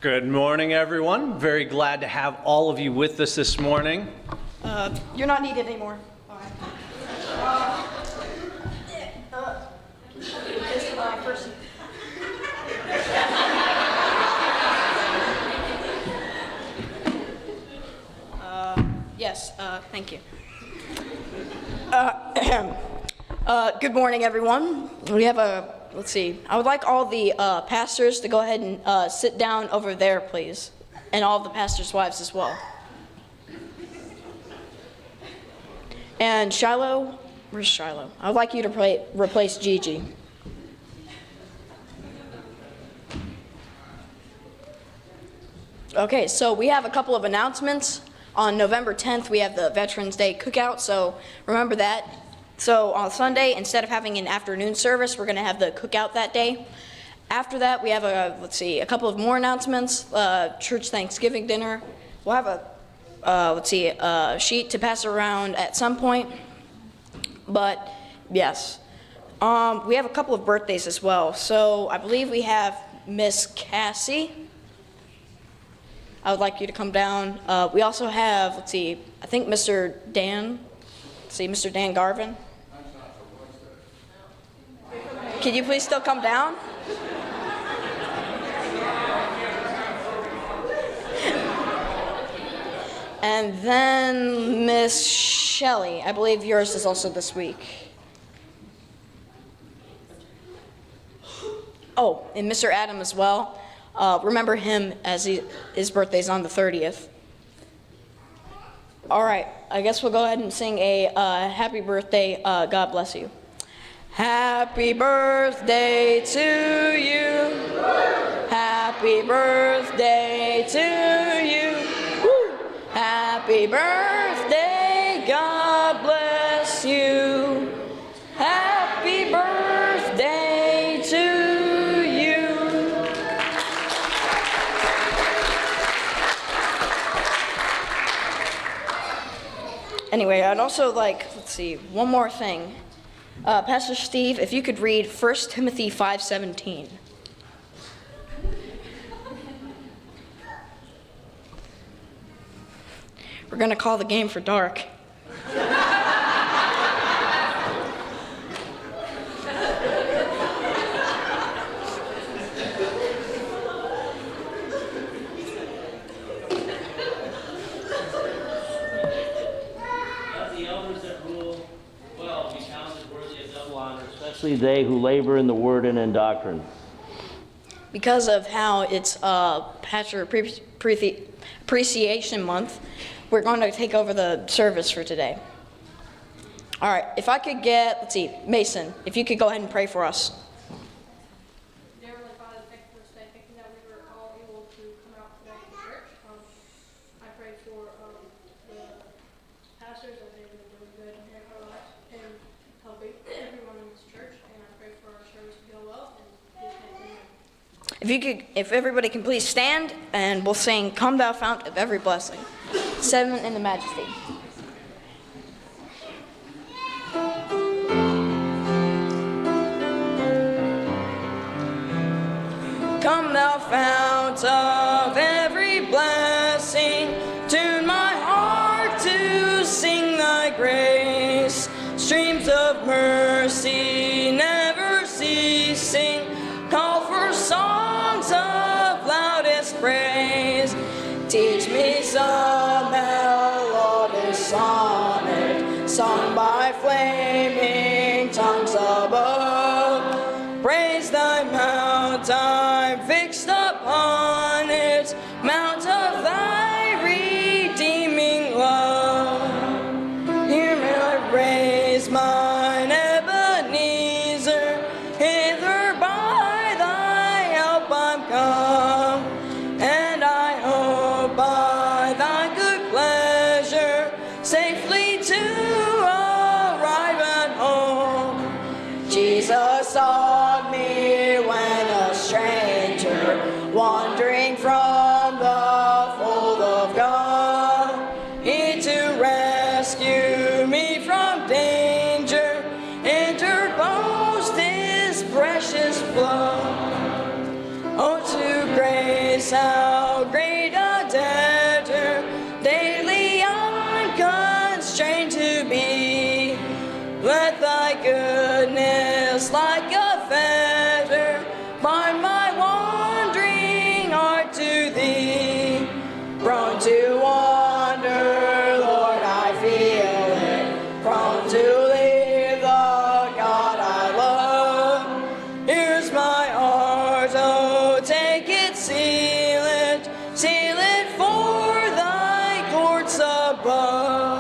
Good morning, everyone. Very glad to have all of you with us this morning. You're not needed anymore. First. Yes, thank you. Good morning, everyone. We have let's see. I would like all the pastors to go ahead and sit down over there, please. And all of the pastors' wives as well. And Shiloh, where's Shiloh? I would like you to replace Gigi. Okay, so we have a couple of announcements. On November 10th, we have the Veterans Day Cookout, so remember that. So on Sunday, instead of having an afternoon service, we're going to have the cookout that day. After that, we have a couple of more announcements. Church Thanksgiving dinner. We'll have a sheet to pass around at some point. But yes, we have a couple of birthdays as well. So I believe we have Miss Cassie. I would like you to come down. We also have, I think Mr. Dan. Mr. Dan Garvin. Can you please still come down? And then Miss Shelley. I believe yours is also this week. Oh, and Mr. Adam as well. Remember him as his birthday's on the 30th. All right, I guess we'll go ahead and sing a happy birthday, God bless you. Happy birthday to you. Happy birthday to you. Woo. Happy birthday, God bless you. Happy birthday to you. Anyway, I'd also like, one more thing. Pastor Steve, if you could read 1 Timothy 5:17. We're going to call the game for dark. Especially they who labor in the word and in doctrine. Because of how it's Pastor Appreciation Month, we're going to take over the service for today. All right, if I could get, Mason, if you could go ahead and pray for us. Dear Heavenly Father, thank you for this day. Thank you that we were all able to come out today to church. I pray for the pastors that they've been doing good in our lives and helping everyone in this church. And I pray for our service to go well. If everybody can please stand, and we'll sing "Come Thou Fount of Every Blessing." 7 in the Majesty. Come thou fount of every blessing, tune my heart to sing thy grace. Streams of mercy never ceasing, call for songs of loudest praise. Teach me some melodious sonnet, sung by flaming tongues above. Praise thy mount, I'm fixed upon it, mount of thy redeeming love. Hear me, I raise mine Ebenezer, hither by thy help I'm come, and I hope by thy good pleasure safely to arrive at home. Jesus sought me when a stranger, wandering from the fold of God. He to rescue me from danger, interposed his precious blood. Oh, to grace how Let thy goodness like a fetter bind my wandering heart to thee. Prone to wander, Lord, I feel it. Prone to leave the God I love. Here's my heart, oh, take it, seal it for thy courts above.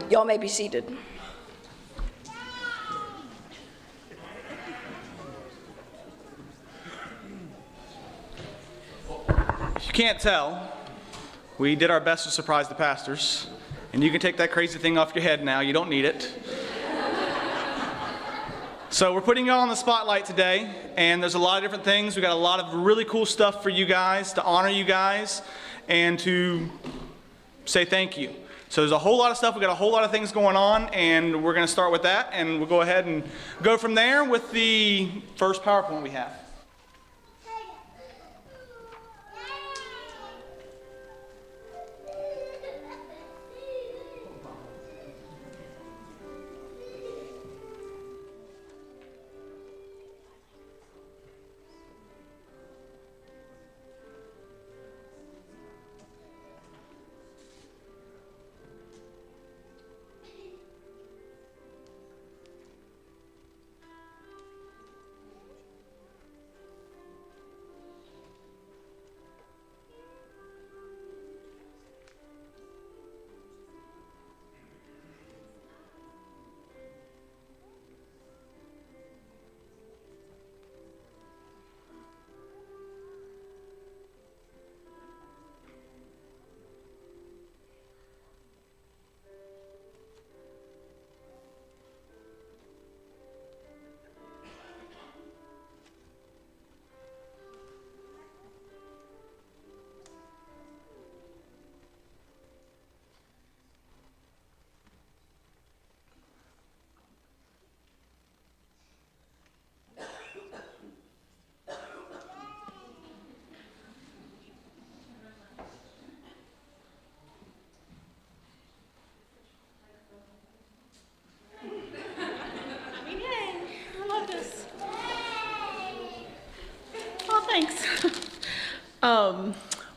Y'all may be seated. If you can't tell, we did our best to surprise the pastors, and you can take that crazy thing off your head now. You don't need it. So we're putting you all on the spotlight today, and there's a lot of different things. We got a lot of really cool stuff for you guys, to honor you guys, and to say thank you. So there's a whole lot of stuff. We got a whole lot of things going on, and we're going to start with that, and we'll go ahead and go from there with the first PowerPoint we have.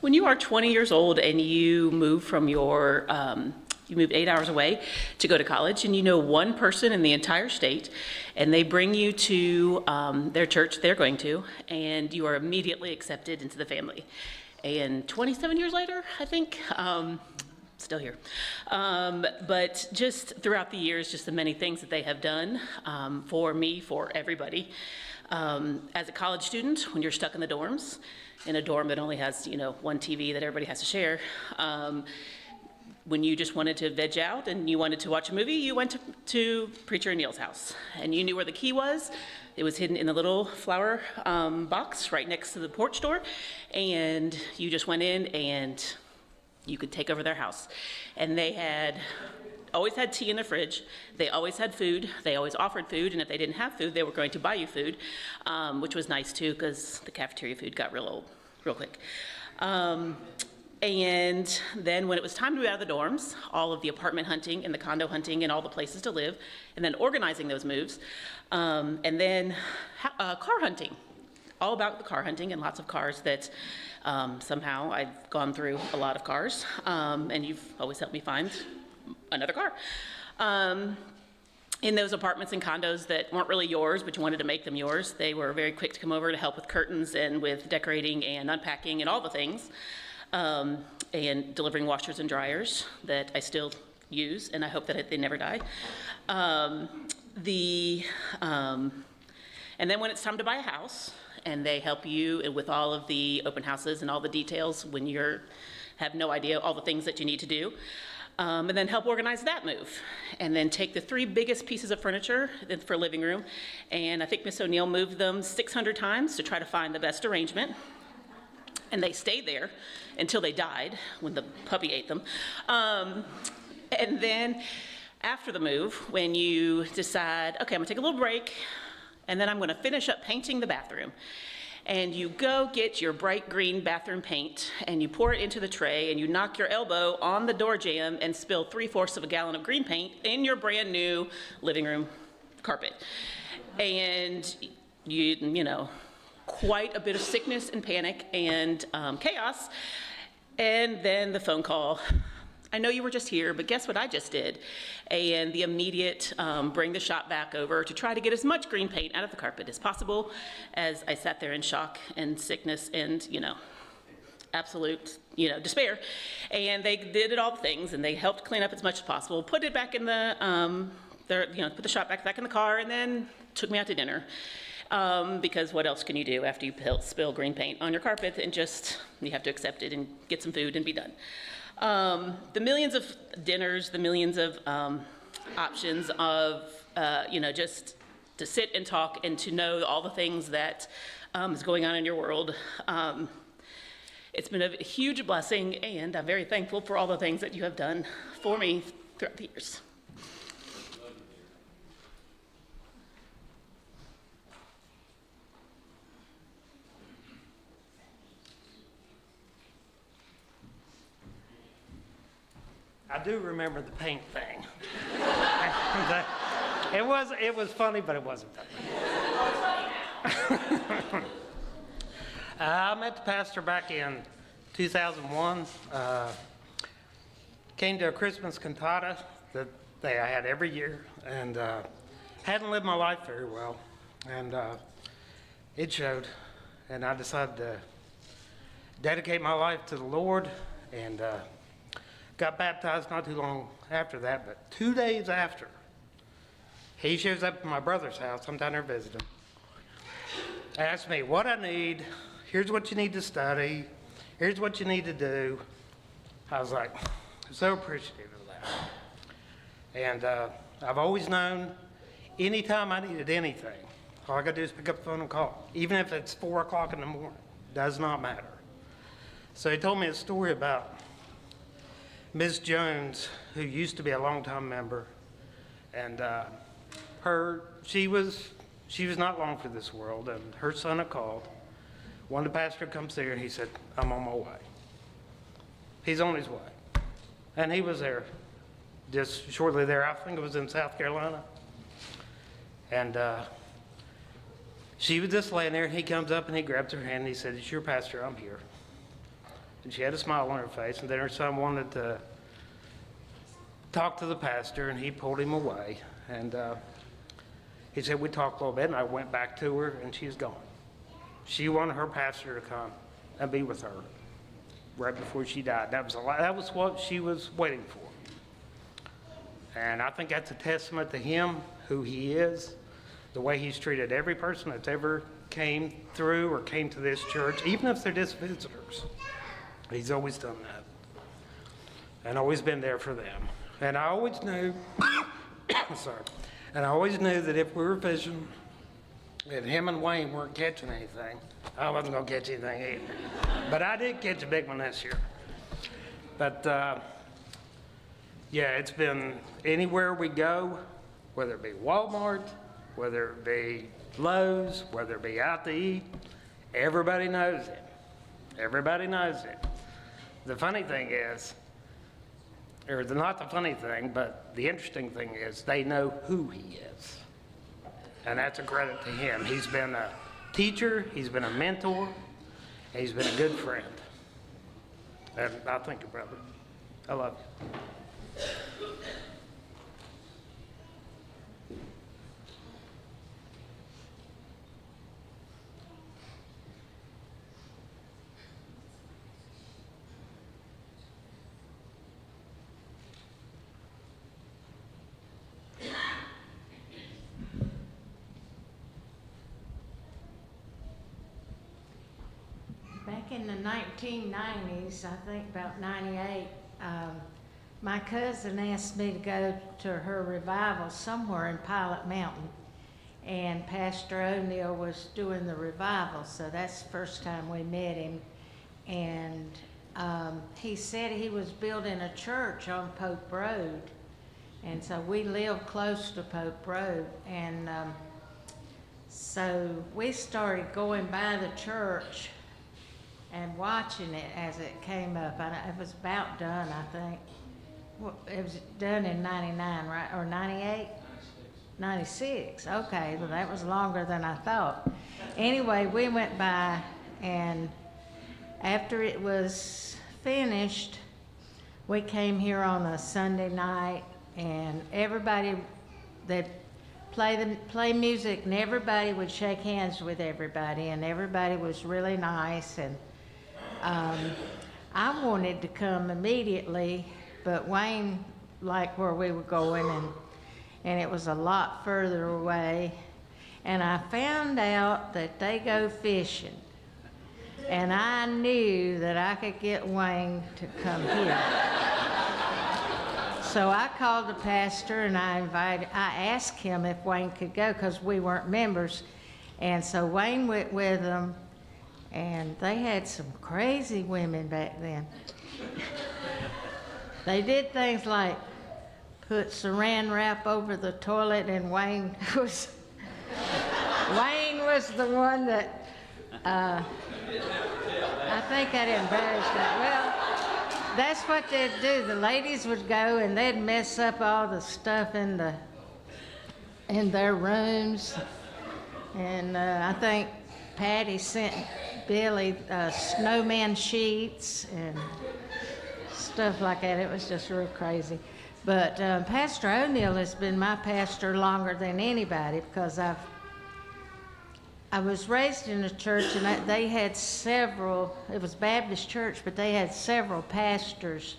When you are 20 years old and you move from your, you move 8 hours away to go to college, and you know one person in the entire state, and they bring you to their church they're going to, and you are immediately accepted into the family. And 27 years later, I think, still here. But just throughout the years, just the many things that they have done for me, for everybody. As a college student, when you're stuck in the dorms, in a dorm that only has, one TV that everybody has to share, when you just wanted to veg out and you wanted to watch a movie, you went to Preacher Neil's house, and you knew where the key was. It was hidden in the little flower box right next to the porch door, and you just went in and you could take over their house. And they always had tea in the fridge. They always had food. They always offered food, and if they didn't have food, they were going to buy you food, which was nice too, because the cafeteria food got real old real quick. And then when it was time to be out of the dorms, all of the apartment hunting and the condo hunting and all the places to live, and then organizing those moves, and then car hunting, all about the car hunting and lots of cars that somehow I've gone through a lot of cars, and you've always helped me find another car. In those apartments and condos that weren't really yours, but you wanted to make them yours, they were very quick to come over to help with curtains and with decorating and unpacking and all the things, and delivering washers and dryers that I still use, and I hope that they never die. And then when it's time to buy a house, and they help you with all of the open houses and all the details when you have no idea all the things that you need to do. And then help organize that move. And then take the 3 biggest pieces of furniture for living room, and I think Miss O'Neill moved them 600 times to try to find the best arrangement. And they stayed there until they died, when the puppy ate them. And then after the move, when you decide, okay, I'm gonna take a little break, and then I'm gonna finish up painting the bathroom. and you go get your bright green bathroom paint and you pour it into the tray and you knock your elbow on the door jamb and spill 3/4 of a gallon of green paint in your brand new living room carpet. And you know, quite a bit of sickness and panic and chaos. And then the phone call. I know you were just here, but guess what I just did? And the immediate bring the shop back over to try to get as much green paint out of the carpet as possible, as I sat there in shock and sickness and, you know, absolute, you know, despair. And they did all the things, and they helped clean up as much as possible, put it back in the, put the shop back in the car, and then took me out to dinner. Because what else can you do after you spill green paint on your carpet, and just, you have to accept it and get some food and be done. The millions of dinners, the millions of options of, just to sit and talk and to know all the things that is going on in your world. It's been a huge blessing, and I'm very thankful for all the things that you have done for me throughout the years. I do remember the paint thing. It was funny, but it wasn't funny. I met the pastor back in 2001. Came to a Christmas cantata that I had every year, and hadn't lived my life very well, and it showed. And I decided to dedicate my life to the Lord, and got baptized not too long after that, but 2 days after, he shows up at my brother's house. I'm down there visiting. Asked me what I need. Here's what you need to study. Here's what you need to do. I was like, so appreciative of that. And I've always known anytime I needed anything, all I got to do is pick up the phone and call. Even if it's 4 o'clock in the morning, does not matter. So he told me a story about Ms. Jones, who used to be a longtime member, and she was not long for this world, and her son had called. Wanted the pastor to come see her, and he said, I'm on my way. He's on his way. And he was there just shortly there. I think it was in South Carolina. And she was just laying there, and he comes up and he grabs her hand and he said, it's your pastor, I'm here. And she had a smile on her face, and then her son wanted to talk to the pastor, and he pulled him away. And he said, we talked a little bit, and I went back to her, and she's gone. She wanted her pastor to come and be with her right before she died. That was what she was waiting for. And I think that's a testament to him, who he is, the way he's treated every person that's ever came through or came to this church, even if they're just visitors. He's always done that, and always been there for them. And I always knew, and I always knew that if we were fishing and him and Wayne weren't catching anything, I wasn't gonna catch anything either. But I did catch a big one this year. But yeah, it's been anywhere we go, whether it be Walmart, whether it be Lowe's, whether it be out to eat, everybody knows it. Everybody knows it. The funny thing is, or not the funny thing, but the interesting thing is they know who he is. And that's a credit to him. He's been a teacher, he's been a mentor, and he's been a good friend. And I thank you, brother. I love you. Back in the 1990s, I think about 98, my cousin asked me to go to her revival somewhere in Pilot Mountain. And Pastor O'Neill was doing the revival, so that's the first time we met him. And he said he was building a church on Pope Road. And so we lived close to Pope Road. And So we started going by the church and watching it as it came up. It was about done, I think. Well, it was done in 99, right, or 98? 96, okay, well, that was longer than I thought. Anyway, we went by, and after it was finished, we came here on a Sunday night, and everybody that play music, and everybody would shake hands with everybody, and everybody was really nice. And I wanted to come immediately, but Wayne liked where we were going, and it was a lot further away. And I found out that they go fishing, and I knew that I could get Wayne to come here. So I called the pastor, and I asked him if Wayne could go, because we weren't members. And so Wayne went with them, and they had some crazy women back then. They did things like put saran wrap over the toilet, and Wayne was the one that, I think I'd embarrassed her. Well, that's what they'd do. The ladies would go, and they'd mess up all the stuff in their rooms. And I think Patty sent Billy snowman sheets and stuff like that. It was just real crazy. But Pastor O'Neill has been my pastor longer than anybody, because I was raised in a church, and they had several, it was Baptist church, but they had several pastors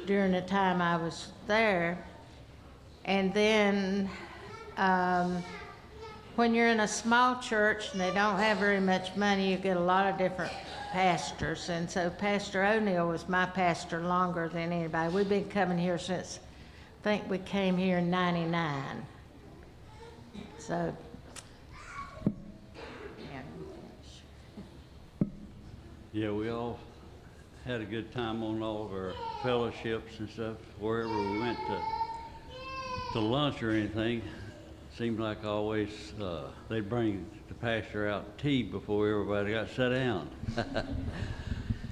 during the time I was there. And then when you're in a small church and they don't have very much money, you get a lot of different pastors. And so Pastor O'Neill was my pastor longer than anybody. We've been coming here since, I think we came here in 99. So, yeah, we all had a good time on all of our fellowships and stuff. Wherever we went to lunch or anything, seemed like always they'd bring the pastor out tea before everybody got sat down.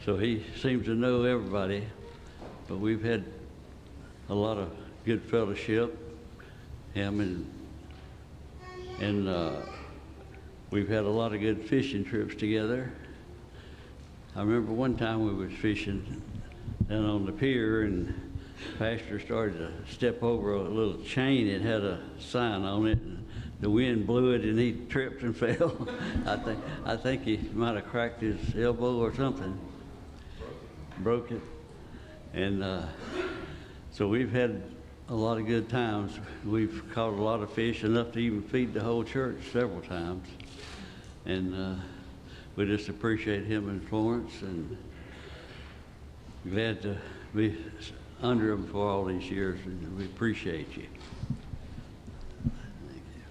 So he seems to know everybody. But we've had a lot of good fellowship, him and we've had a lot of good fishing trips together. I remember one time we was fishing down on the pier, and the pastor started to step over a little chain. It had a sign on it, and the wind blew it, and he tripped and fell. I think he might have cracked his elbow or something, broke it. And so we've had a lot of good times. We've caught a lot of fish, enough to even feed the whole church several times. And we just appreciate him and Florence, and glad to be under him for all these years, and we appreciate you. Thank you.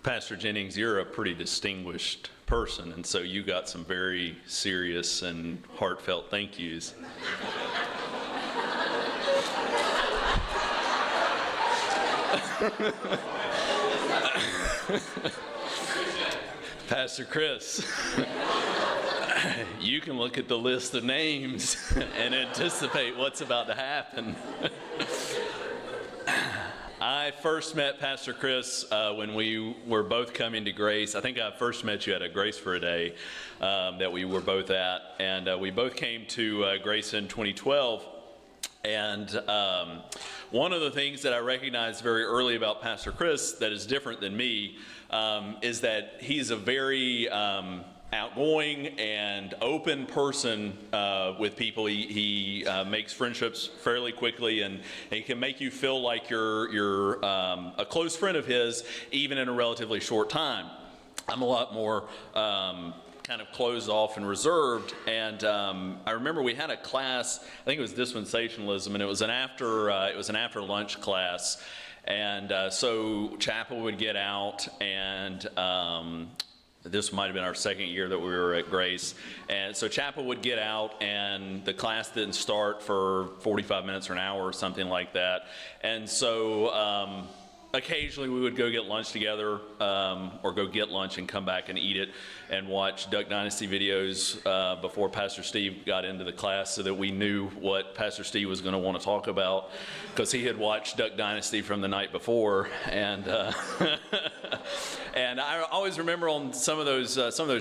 Pastor Jennings, you're a pretty distinguished person, and so you got some very serious and heartfelt thank yous. Pastor Chris, you can look at the list of names and anticipate what's about to happen. I first met Pastor Chris when we were both coming to Grace. I think I first met you at a Grace for a Day that we were both at, and we both came to Grace in 2012. And one of the things that I recognized very early about Pastor Chris that is different than me is that he's a very outgoing and open person with people. He makes friendships fairly quickly, and he can make you feel like you're a close friend of his, even in a relatively short time. I'm a lot more kind of closed off and reserved, and I remember we had a class, I think it was dispensationalism, and it was an after lunch class, and so chapel would get out, and this might have been our second year that we were at Grace. And so chapel would get out and the class didn't start for 45 minutes or an hour or something like that. And so occasionally we would go get lunch together or go get lunch and come back and eat it and watch Duck Dynasty videos before Pastor Steve got into the class so that we knew what Pastor Steve was going to want to talk about, because he had watched Duck Dynasty from the night before. And And I always remember on some of those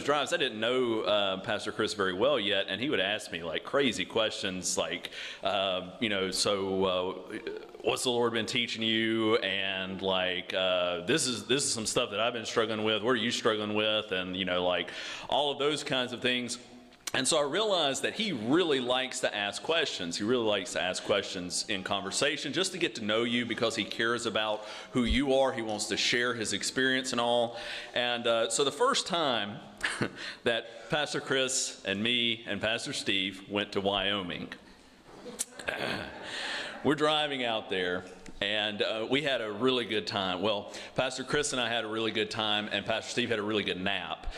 drives, I didn't know Pastor Chris very well yet, and he would ask me like crazy questions, like, what's the Lord been teaching you? And like, this is some stuff that I've been struggling with. What are you struggling with? And like all of those kinds of things. And so I realized that he really likes to ask questions. He really likes to ask questions in conversation just to get to know you, because he cares about who you are. He wants to share his experience and all. And so the first time that Pastor Chris and me and Pastor Steve went to Wyoming, we're driving out there, and we had a really good time. Well, Pastor Chris and I had a really good time, and Pastor Steve had a really good nap,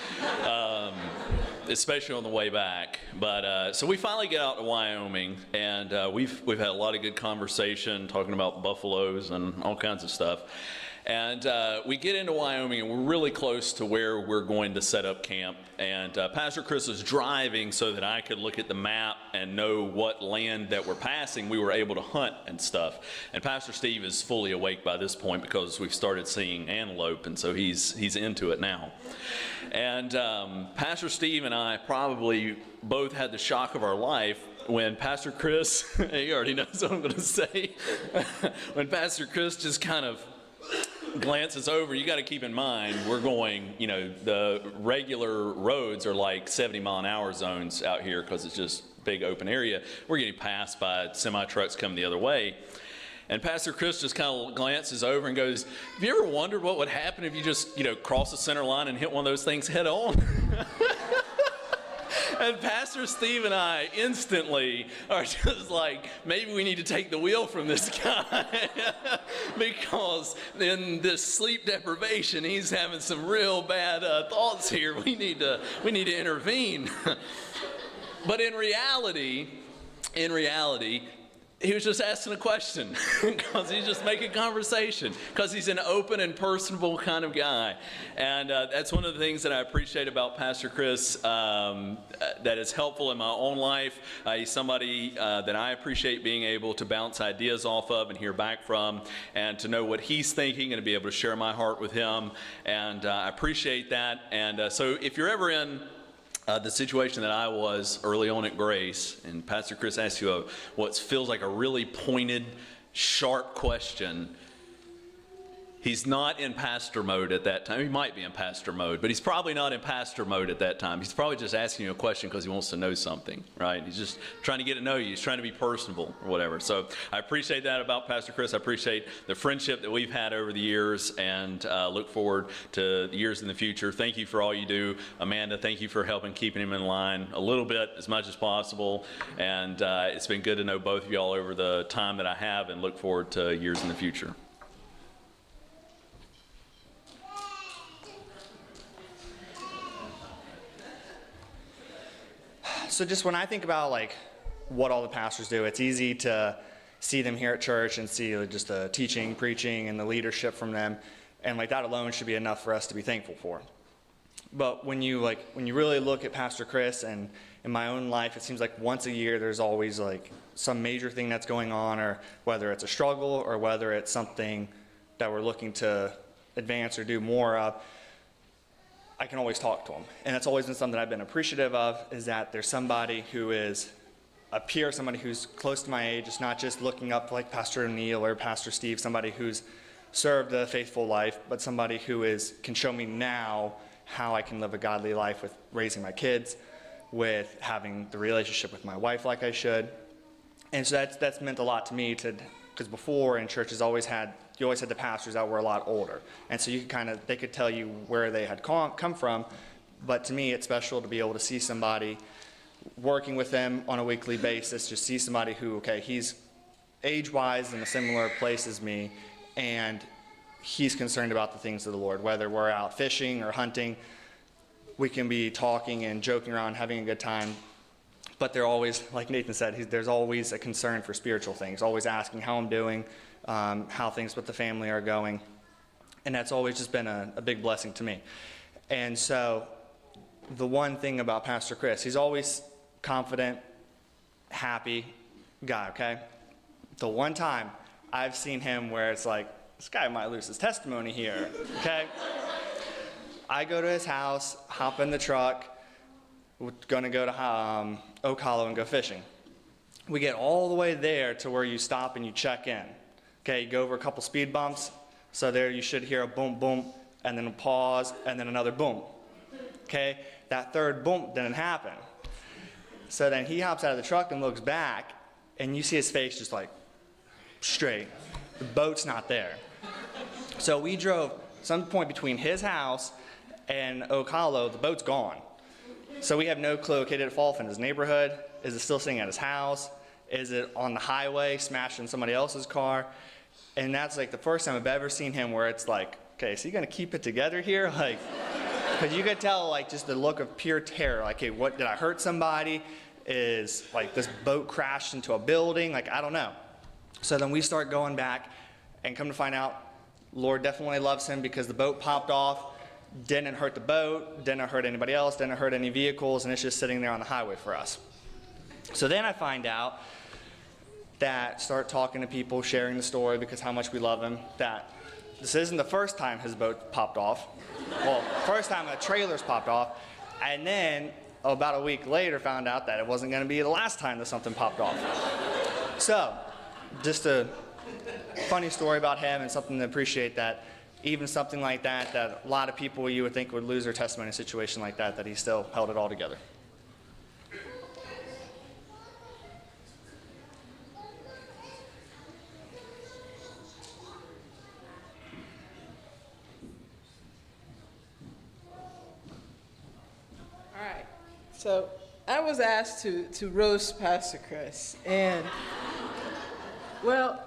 especially on the way back. But so we finally get out to Wyoming, and we've had a lot of good conversation talking about buffaloes and all kinds of stuff. And we get into Wyoming, and we're really close to where we're going to set up camp. And Pastor Chris was driving so that I could look at the map and know what land that we're passing. We were able to hunt and stuff. And Pastor Steve is fully awake by this point because we've started seeing antelope, and so he's into it now. And Pastor Steve and I probably both had the shock of our life when Pastor Chris, he already knows what I'm going to say, when Pastor Chris just kind of glances over. You got to keep in mind, we're going, the regular roads are like 70-mile-an-hour zones out here because it's just big open area. We're getting passed by semi-trucks coming the other way. And Pastor Chris just kind of glances over and goes, have you ever wondered what would happen if you just, cross the center line and hit one of those things head on? And Pastor Steve and I instantly are just like, maybe we need to take the wheel from this guy because in this sleep deprivation, he's having some real bad thoughts here. We need to intervene. But in reality, he was just asking a question because he's just making conversation, because he's an open and personable kind of guy. And that's one of the things that I appreciate about Pastor Chris that is helpful in my own life. He's somebody that I appreciate being able to bounce ideas off of and hear back from, and to know what he's thinking and to be able to share my heart with him. And I appreciate that. And so if you're ever in the situation that I was early on at Grace, and Pastor Chris asks you what feels like a really pointed, sharp question, he's not in pastor mode at that time. He might be in pastor mode, but he's probably not in pastor mode at that time. He's probably just asking you a question because he wants to know something, right? He's just trying to get to know you. He's trying to be personable or whatever. So I appreciate that about Pastor Chris. I appreciate the friendship that we've had over the years, and look forward to the years in the future. Thank you for all you do. Amanda, thank you for helping keeping him in line a little bit, as much as possible. And it's been good to know both of y'all over the time that I have, and look forward to years in the future. So just when I think about like what all the pastors do, it's easy to see them here at church and see just the teaching, preaching, and the leadership from them, and like that alone should be enough for us to be thankful for. But when you really look at Pastor Chris, and in my own life, it seems like once a year there's always like some major thing that's going on, or whether it's a struggle or whether it's something that we're looking to advance or do more of. I can always talk to them. And it's always been something I've been appreciative of, is that there's somebody who is a peer, somebody who's close to my age. It's not just looking up like Pastor O'Neill or Pastor Steve, somebody who's served a faithful life, but somebody who can show me now how I can live a godly life with raising my kids, with having the relationship with my wife like I should. And so that's meant a lot to me, because before in churches you always had the pastors that were a lot older, and so they could tell you where they had come from. But to me, it's special to be able to see somebody working with them on a weekly basis, just see somebody who, he's age-wise in a similar place as me, and he's concerned about the things of the Lord. Whether we're out fishing or hunting, we can be talking and joking around, having a good time. But they're always, like Nathan said, there's always a concern for spiritual things, always asking how I'm doing, how things with the family are going. And that's always just been a big blessing to me. And so the one thing about Pastor Chris, he's always confident, happy guy, okay? The one time I've seen him where it's like, this guy might lose his testimony here, okay? I go to his house, hop in the truck, we're gonna go to Oak Hollow and go fishing. We get all the way there to where you stop and you check in. Okay, you go over a couple speed bumps, so there you should hear a boom, boom, and then a pause, and then another boom. Okay, that third boom didn't happen. So then he hops out of the truck and looks back, and you see his face just like straight. The boat's not there. So we drove some point between his house and Oak Hollow, the boat's gone. So we have no clue, okay, did it fall off in his neighborhood? Is it still sitting at his house? Is it on the highway smashing somebody else's car? And that's like the first time I've ever seen him where it's like, okay, is he gonna keep it together here? Like, because you could tell like just the look of pure terror, like, hey, what, did I hurt somebody? Is like this boat crashed into a building? Like, I don't know. So then we start going back and come to find out, Lord definitely loves him because the boat popped off, didn't hurt the boat, didn't hurt anybody else, didn't hurt any vehicles, and it's just sitting there on the highway for us. So then I find out that, start talking to people, sharing the story because how much we love him, that this isn't the first time his boat popped off. Well, first time a trailer's popped off, and then about a week later found out that it wasn't going to be the last time that something popped off. So, just a funny story about him and something to appreciate, that even something like that, that a lot of people you would think would lose their testimony in a situation like that, that he still held it all together. All right, so I was asked to roast Pastor Chris, and well,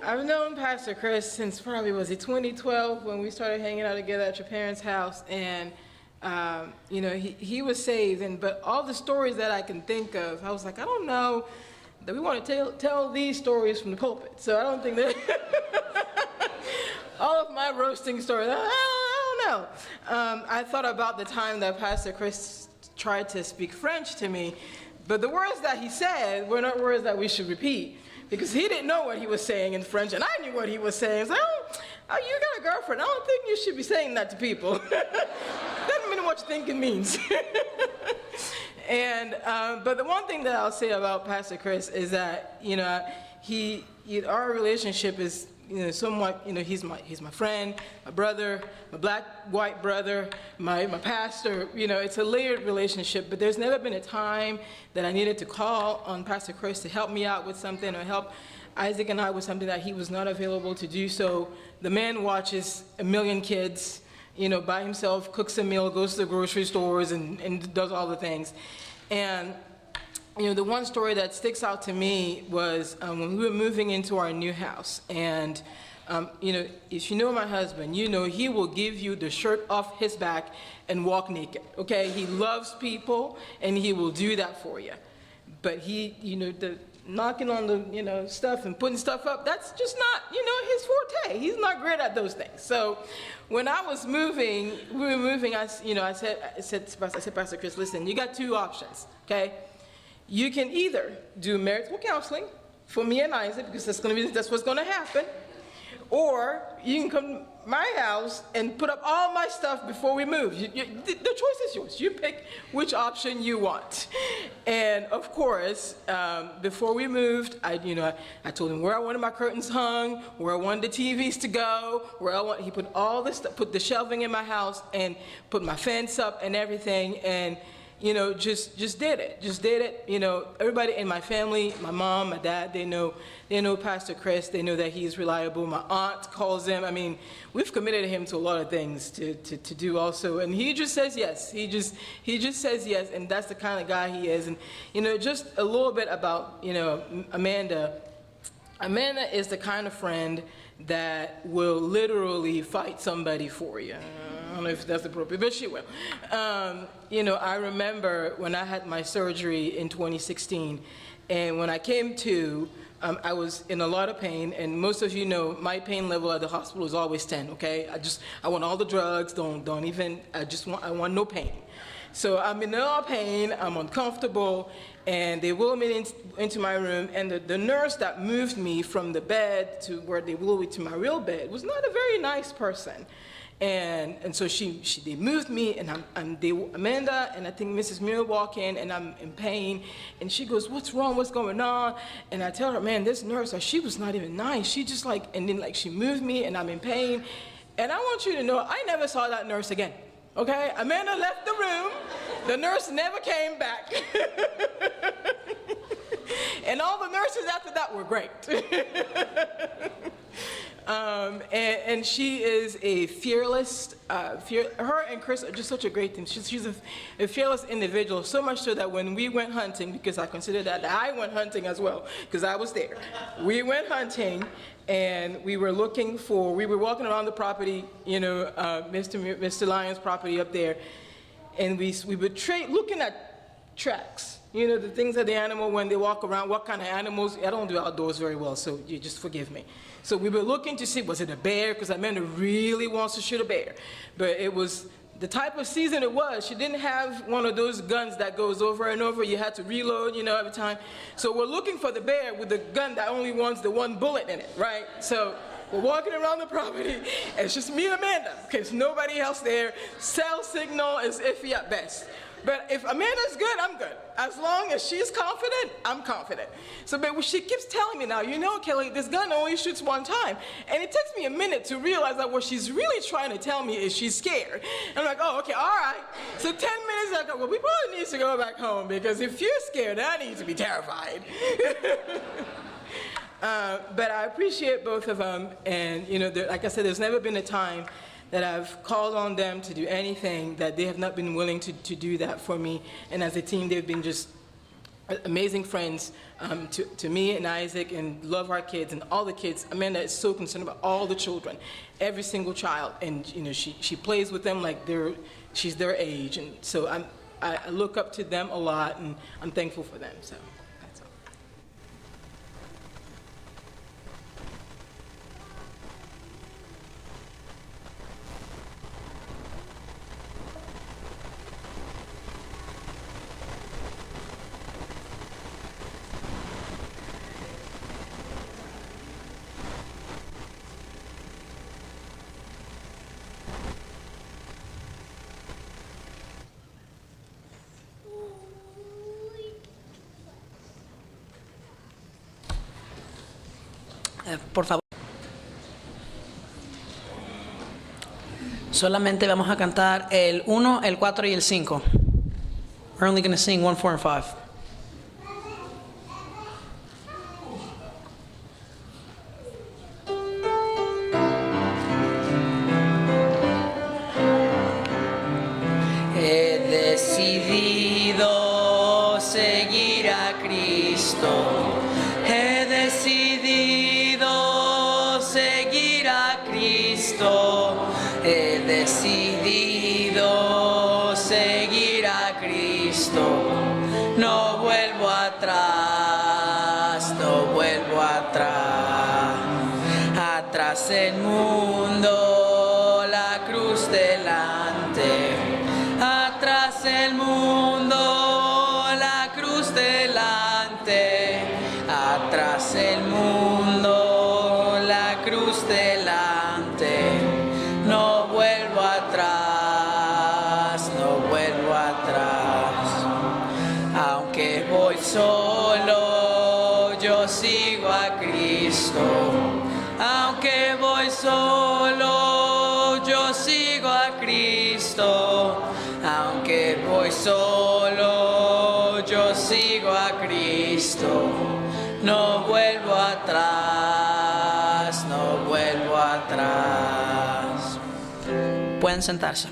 I've known Pastor Chris since probably, was it 2012 when we started hanging out together at your parents' house, and you know, he was saved, but all the stories that I can think of, I was like, I don't know that we want to tell these stories from the pulpit, so I don't think that all of my roasting stories, I don't know. I thought about the time that Pastor Chris tried to speak French to me, but the words that he said were not words that we should repeat, because he didn't know what he was saying in French, and I knew what he was saying. So, oh, you got a girlfriend. I don't think you should be saying that to people. Doesn't mean what you think it means. And, but the one thing that I'll say about Pastor Chris is that, you know, our relationship is, you know, somewhat, you know, he's my friend, my brother, my black-white brother, my pastor. You know, it's a layered relationship, but there's never been a time that I needed to call on Pastor Chris to help me out with something or help Isaac and I with something that he was not available to do. So the man watches a million kids, you know, by himself, cooks a meal, goes to the grocery stores, and does all the things. And you know, the one story that sticks out to me was when we were moving into our new house. And, you know, if you know my husband, you know he will give you the shirt off his back and walk naked, okay? He loves people, and he will do that for you. But he, you know, the knocking on the, you know, stuff and putting stuff up, that's just not, you know, his forte. He's not great at those things. So when I was moving, we were moving, I said, Pastor Chris, listen, you got two options, okay? You can either do marital counseling for me and Isaac, because that's what's gonna happen, or you can come to my house and put up all my stuff before we move. The choice is yours. You pick which option you want. And of course, before we moved, I told him where I wanted my curtains hung, where I wanted the TVs to go, he put all this stuff, put the shelving in my house, and put my fence up and everything, and you know, just did it. You know, everybody in my family, my mom, my dad, they know Pastor Chris. They know that he's reliable. My aunt calls him. I mean, we've committed him to a lot of things to do also, and he just says yes. He just says yes, and that's the kind of guy he is. And you know, just a little bit about, you know, Amanda. Amanda is the kind of friend that will literally fight somebody for you. I don't know if that's appropriate, but she will. You know, I remember when I had my surgery in 2016, and when I came to, I was in a lot of pain, and most of you know my pain level at the hospital is always 10, okay? I want all the drugs, I want no pain. So I'm in a lot of pain, I'm uncomfortable, and they wheeled me into my room, and the nurse that moved me from the bed to where they wheeled me to my real bed was not a very nice person. And so they moved me, and Amanda and I think Mrs. Muir walk in, and I'm in pain, and she goes, "What's wrong? What's going on?" And I tell her, "Man, this nurse, she was not even nice. She just and then she moved me, and I'm in pain." And I want you to know, I never saw that nurse again. Okay, Amanda left the room. The nurse never came back. And all the nurses after that were great. And she is a fearless, her and Chris are just such a great team. She's a fearless individual, so much so that when we went hunting, because I consider that I went hunting as well, because I was there. We went hunting, and we were walking around the property, Mr. Lyon's property up there, and we were looking at tracks. The things that the animal, when they walk around, what kind of animals. I don't do outdoors very well, so you just forgive me. So we were looking to see, was it a bear? Because Amanda really wants to shoot a bear. But it was the type of season it was. She didn't have one of those guns that goes over and over. You had to reload, every time. So we're looking for the bear with the gun that only wants the one bullet in it, right? So we're walking around the property, and it's just me and Amanda. Okay, there's nobody else there. Cell signal is iffy at best. But if Amanda's good, I'm good. As long as she's confident, I'm confident. So, but she keeps telling me now, Kelly, this gun only shoots one time. And it takes me a minute to realize that what she's really trying to tell me is she's scared. And I'm like, oh, okay, all right. So 10 minutes, I go, well, we probably need to go back home, because if you're scared, I need to be terrified. But I appreciate both of them. And, like I said, there's never been a time that I've called on them to do anything that they have not been willing to do that for me. And as a team, they've been just amazing friends to me and Isaac, and love our kids and all the kids. Amanda is so concerned about all the children, every single child. And she plays with them like she's their age. And so I look up to them a lot, and I'm thankful for them. So. Por favor. Solamente vamos a cantar el 1, el 4 y el 5. We're only going to sing 1, 4, and 5. He decidido seguir a Cristo. He decidido seguir a Cristo. He decidido seguir a Cristo. No vuelvo atrás, no vuelvo atrás. Atrás el mundo, la cruz delante. Atrás el mundo, la cruz delante. Atrás el mundo, la cruz delante. No vuelvo atrás, no vuelvo atrás. Aunque voy solo, yo sigo a Cristo. Aunque voy solo, yo sigo a Cristo. Aunque voy solo, yo sigo a Cristo. No vuelvo atrás, no vuelvo atrás. Pueden sentarse.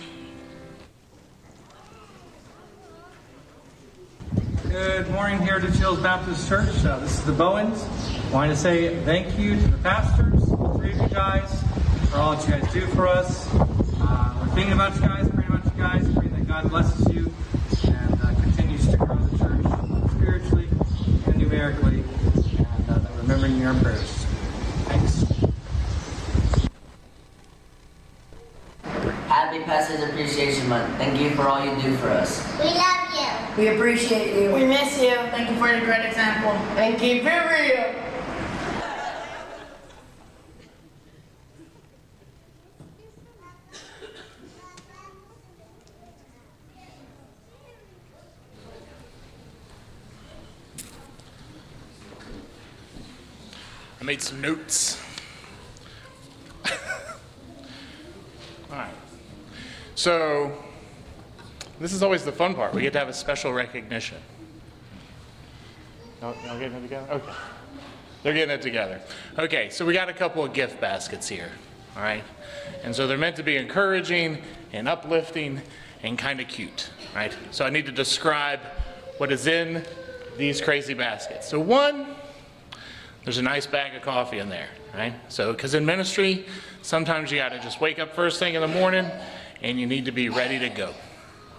Good morning, Heritage Hills Baptist Church. This is the Bowens. I wanted to say thank you to the pastors, all three of you guys, for all that you guys do for us. We're thinking about you guys, praying about you guys, praying that God blesses you and continues to grow the church spiritually and numerically, and that we're remembering your prayers. Thanks. Happy Pastors Appreciation Month. Thank you for all you do for us. We love you. We appreciate you. We miss you. Thank you for your great example. And keep it real. I made some notes. All right. So this is always the fun part. We get to have a special recognition. Y'all getting it together? Okay. They're getting it together. Okay, so we got a couple of gift baskets here. All right. And so they're meant to be encouraging and uplifting and kind of cute. Right? So I need to describe what is in these crazy baskets. So one, there's a nice bag of coffee in there, right? So, because in ministry, sometimes you got to just wake up first thing in the morning and you need to be ready to go,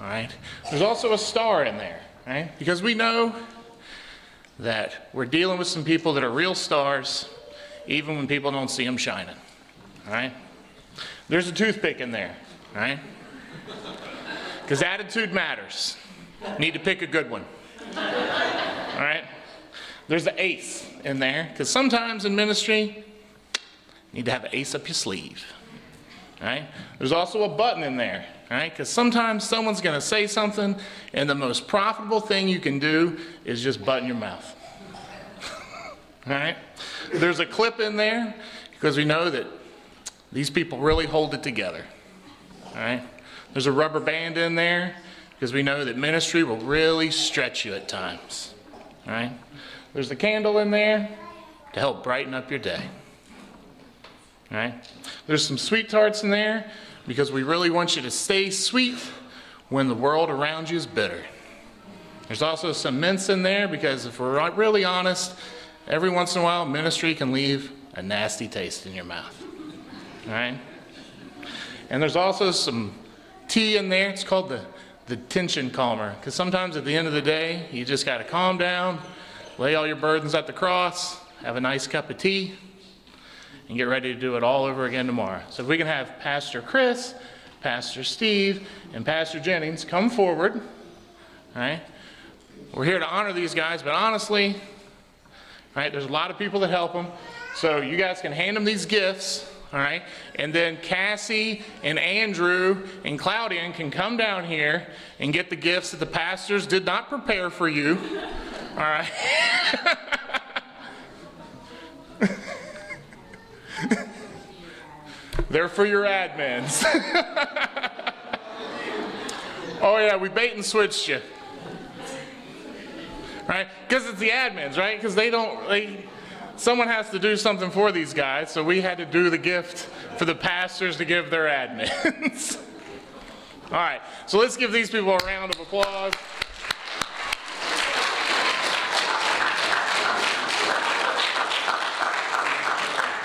all right? There's also a star in there, right? Because we know that we're dealing with some people that are real stars, even when people don't see them shining, all right? There's a toothpick in there, right? Because attitude matters. You need to pick a good one, all right? There's the ace in there, because sometimes in ministry, you need to have an ace up your sleeve, right? There's also a button in there, right? Because sometimes someone's going to say something, and the most profitable thing you can do is just button your mouth, all right? There's a clip in there, because we know that these people really hold it together, all right? There's a rubber band in there, because we know that ministry will really stretch you at times, all right? There's a candle in there to help brighten up your day. All right? There's some sweet tarts in there because we really want you to stay sweet when the world around you is bitter. There's also some mints in there because if we're really honest, every once in a while ministry can leave a nasty taste in your mouth. All right? And there's also some tea in there. It's called the tension calmer, because sometimes at the end of the day, you just got to calm down, lay all your burdens at the cross, have a nice cup of tea, and get ready to do it all over again tomorrow. So if we can have Pastor Chris, Pastor Steve, and Pastor Jennings come forward, all right? We're here to honor these guys, but honestly, right, there's a lot of people that help them. So you guys can hand them these gifts, all right? And then Cassie and Andrew and Claudian can come down here and get the gifts that the pastors did not prepare for you. All right. They're for your admins. Oh yeah, we bait and switched you. Right? Because it's the admins, right? Because someone has to do something for these guys, so we had to do the gift for the pastors to give their admins. All right, so let's give these people a round of applause.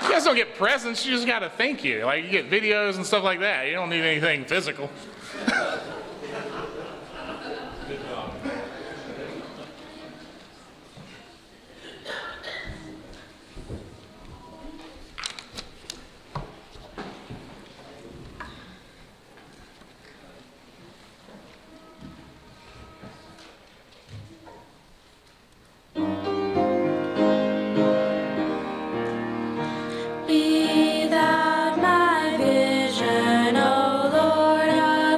You guys don't get presents, you just got to thank you. Like, you get videos and stuff like that. You don't need anything physical. Be thou my vision, O Lord of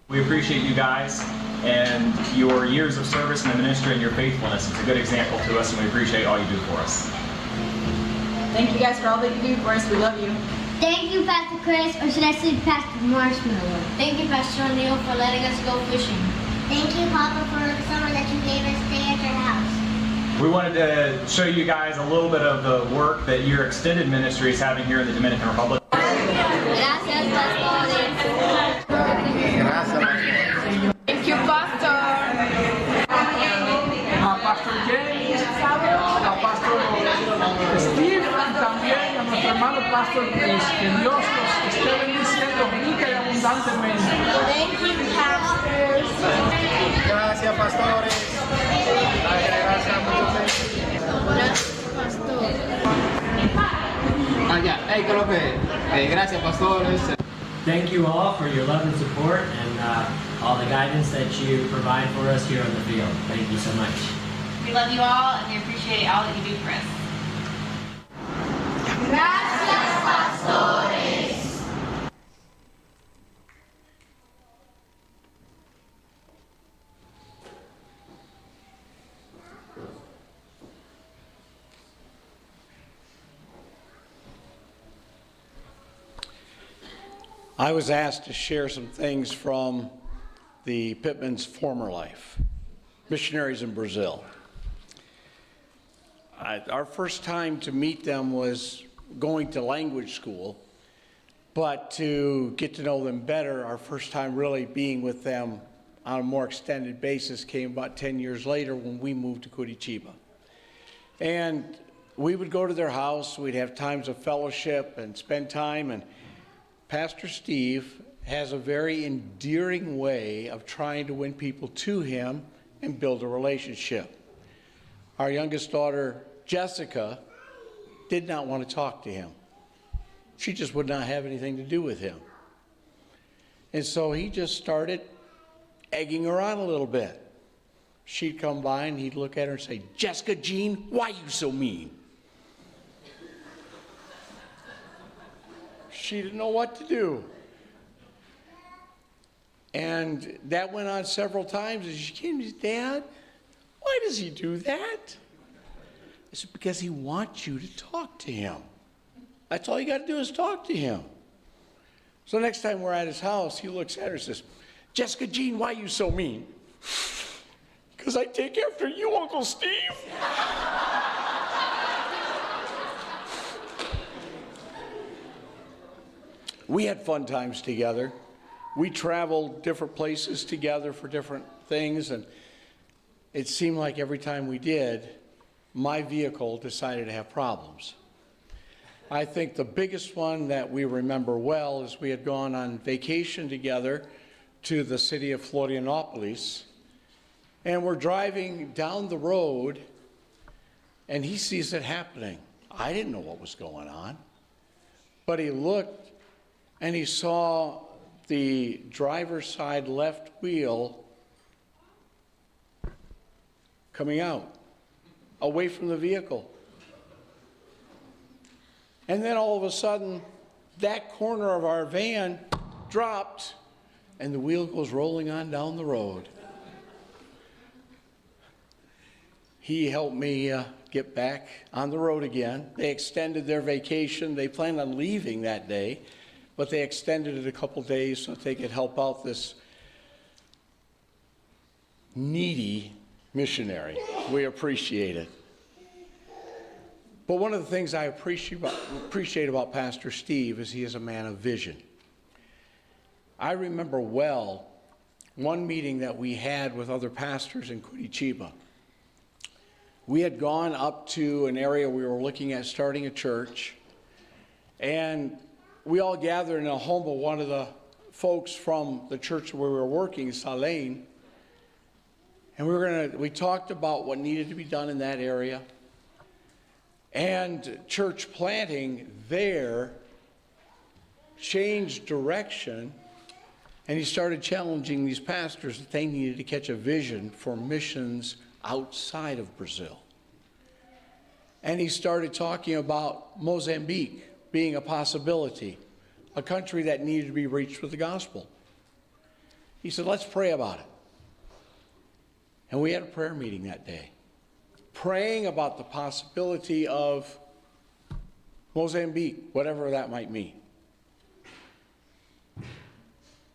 We appreciate you guys and your years of service in the ministry and your faithfulness. It's a good example to us, and we appreciate all you do for us. Thank you guys for all that you do for us. We love you. Thank you, Pastor Chris, or should I say Pastor Marshmallow? Thank you, Pastor O'Neill, for letting us go fishing. Thank you, Papa, for the summer that you gave us stay at your house. We wanted to show you guys a little bit of the work that your extended ministry is having here in the Dominican Republic. Gracias, pastores. Thank you, Pastor. A Pastor James, a Pastor Steve, y también a nuestro hermano Pastor Chris. Que Dios los esté bendiciendo rica y abundantemente. Thank you, pastors. Gracias, pastores. Gracias, pastores. Thank you all for your love and support and all the guidance that you provide for us here on the field. Thank you so much. We love you all and we appreciate all that you do for us. Gracias, pastores. I was asked to share some things from the Pittman's former life, missionaries in Brazil. Our first time to meet them was going to language school, but to get to know them better, our first time really being with them on a more extended basis came about 10 years later when we moved to Curitiba. And we would go to their house, we'd have times of fellowship and spend time, and Pastor Steve has a very endearing way of trying to win people to him and build a relationship. Our youngest daughter, Jessica, did not want to talk to him. She just would not have anything to do with him. And so he just started egging her on a little bit. She'd come by and he'd look at her and say, "Jessica Jean, why are you so mean?" She didn't know what to do. And that went on several times. And she came to me, "Dad, why does he do that?" I said, "Because he wants you to talk to him. That's all you got to do is talk to him." So next time we're at his house, he looks at her and says, "Jessica Jean, why are you so mean?" "Because I take after you, Uncle Steve." We had fun times together. We traveled different places together for different things, and it seemed like every time we did, my vehicle decided to have problems. I think the biggest one that we remember well is we had gone on vacation together to the city of Florianopolis, and we're driving down the road, and he sees it happening. I didn't know what was going on, but he looked and he saw the driver's side left wheel coming out, away from the vehicle. And then all of a sudden, that corner of our van dropped, and the wheel goes rolling on down the road. He helped me get back on the road again. They extended their vacation. They planned on leaving that day, but they extended it a couple days so that they could help out this needy missionary. We appreciate it. But one of the things I appreciate about Pastor Steve is he is a man of vision. I remember well one meeting that we had with other pastors in Curitiba. We had gone up to an area we were looking at starting a church, and we all gathered in a home of one of the folks from the church where we were working, Salem, and we talked about what needed to be done in that area. And church planting there changed direction, and he started challenging these pastors that they needed to catch a vision for missions outside of Brazil. And he started talking about Mozambique being a possibility, a country that needed to be reached with the gospel. He said, let's pray about it. And we had a prayer meeting that day, praying about the possibility of Mozambique, whatever that might mean.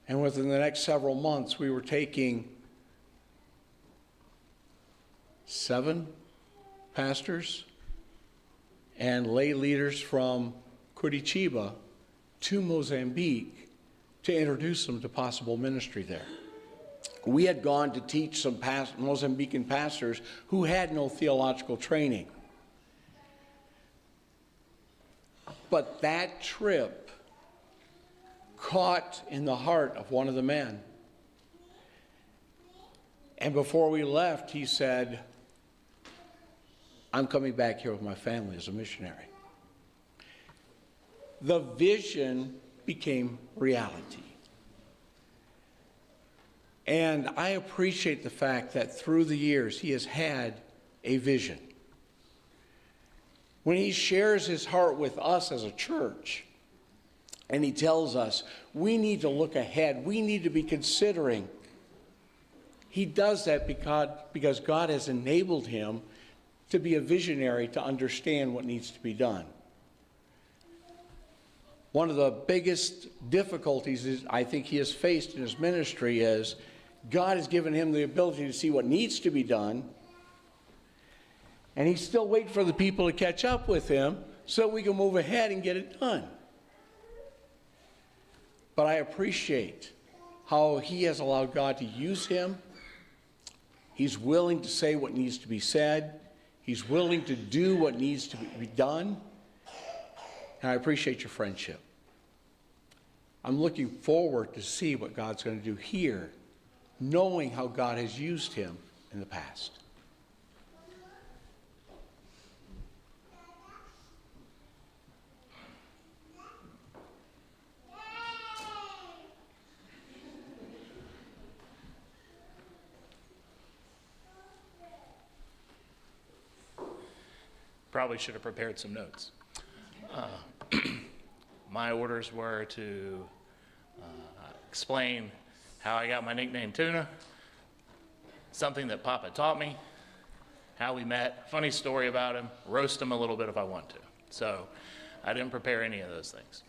And within the next several months, we were taking 7 pastors and lay leaders from Curitiba to Mozambique to introduce them to possible ministry there. We had gone to teach some Mozambican pastors who had no theological training. But that trip caught in the heart of one of the men. And before we left, he said, I'm coming back here with my family as a missionary. The vision became reality. And I appreciate the fact that through the years, he has had a vision. When he shares his heart with us as a church, and he tells us we need to look ahead, we need to be considering, he does that because God has enabled him to be a visionary, to understand what needs to be done. One of the biggest difficulties I think he has faced in his ministry is God has given him the ability to see what needs to be done, and he's still waiting for the people to catch up with him so we can move ahead and get it done. But I appreciate how he has allowed God to use him. He's willing to say what needs to be said. He's willing to do what needs to be done. And I appreciate your friendship. I'm looking forward to see what God's going to do here, knowing how God has used him in the past. Probably should have prepared some notes. My orders were to explain how I got my nickname Tuna, something that Papa taught me, how we met, funny story about him, roast him a little bit if I want to. So I didn't prepare any of those things.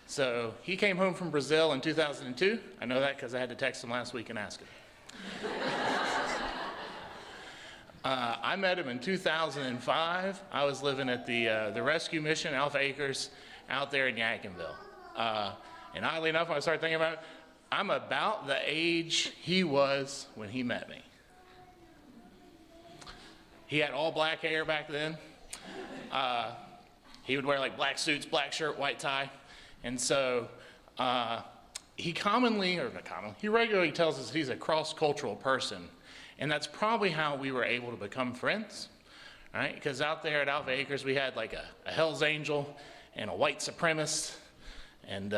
So he came home from Brazil in 2002. I know that because I had to text him last week and ask him. I met him in 2005. I was living at the rescue mission, Alpha Acres, out there in Yadkinville. And oddly enough, when I started thinking about it, I'm about the age he was when he met me. He had all black hair back then. He would wear like black suits, black shirt, white tie. And so he regularly tells us he's a cross-cultural person. And that's probably how we were able to become friends, right? Because out there at Alpha Acres, we had like a Hell's Angel and a white supremacist and,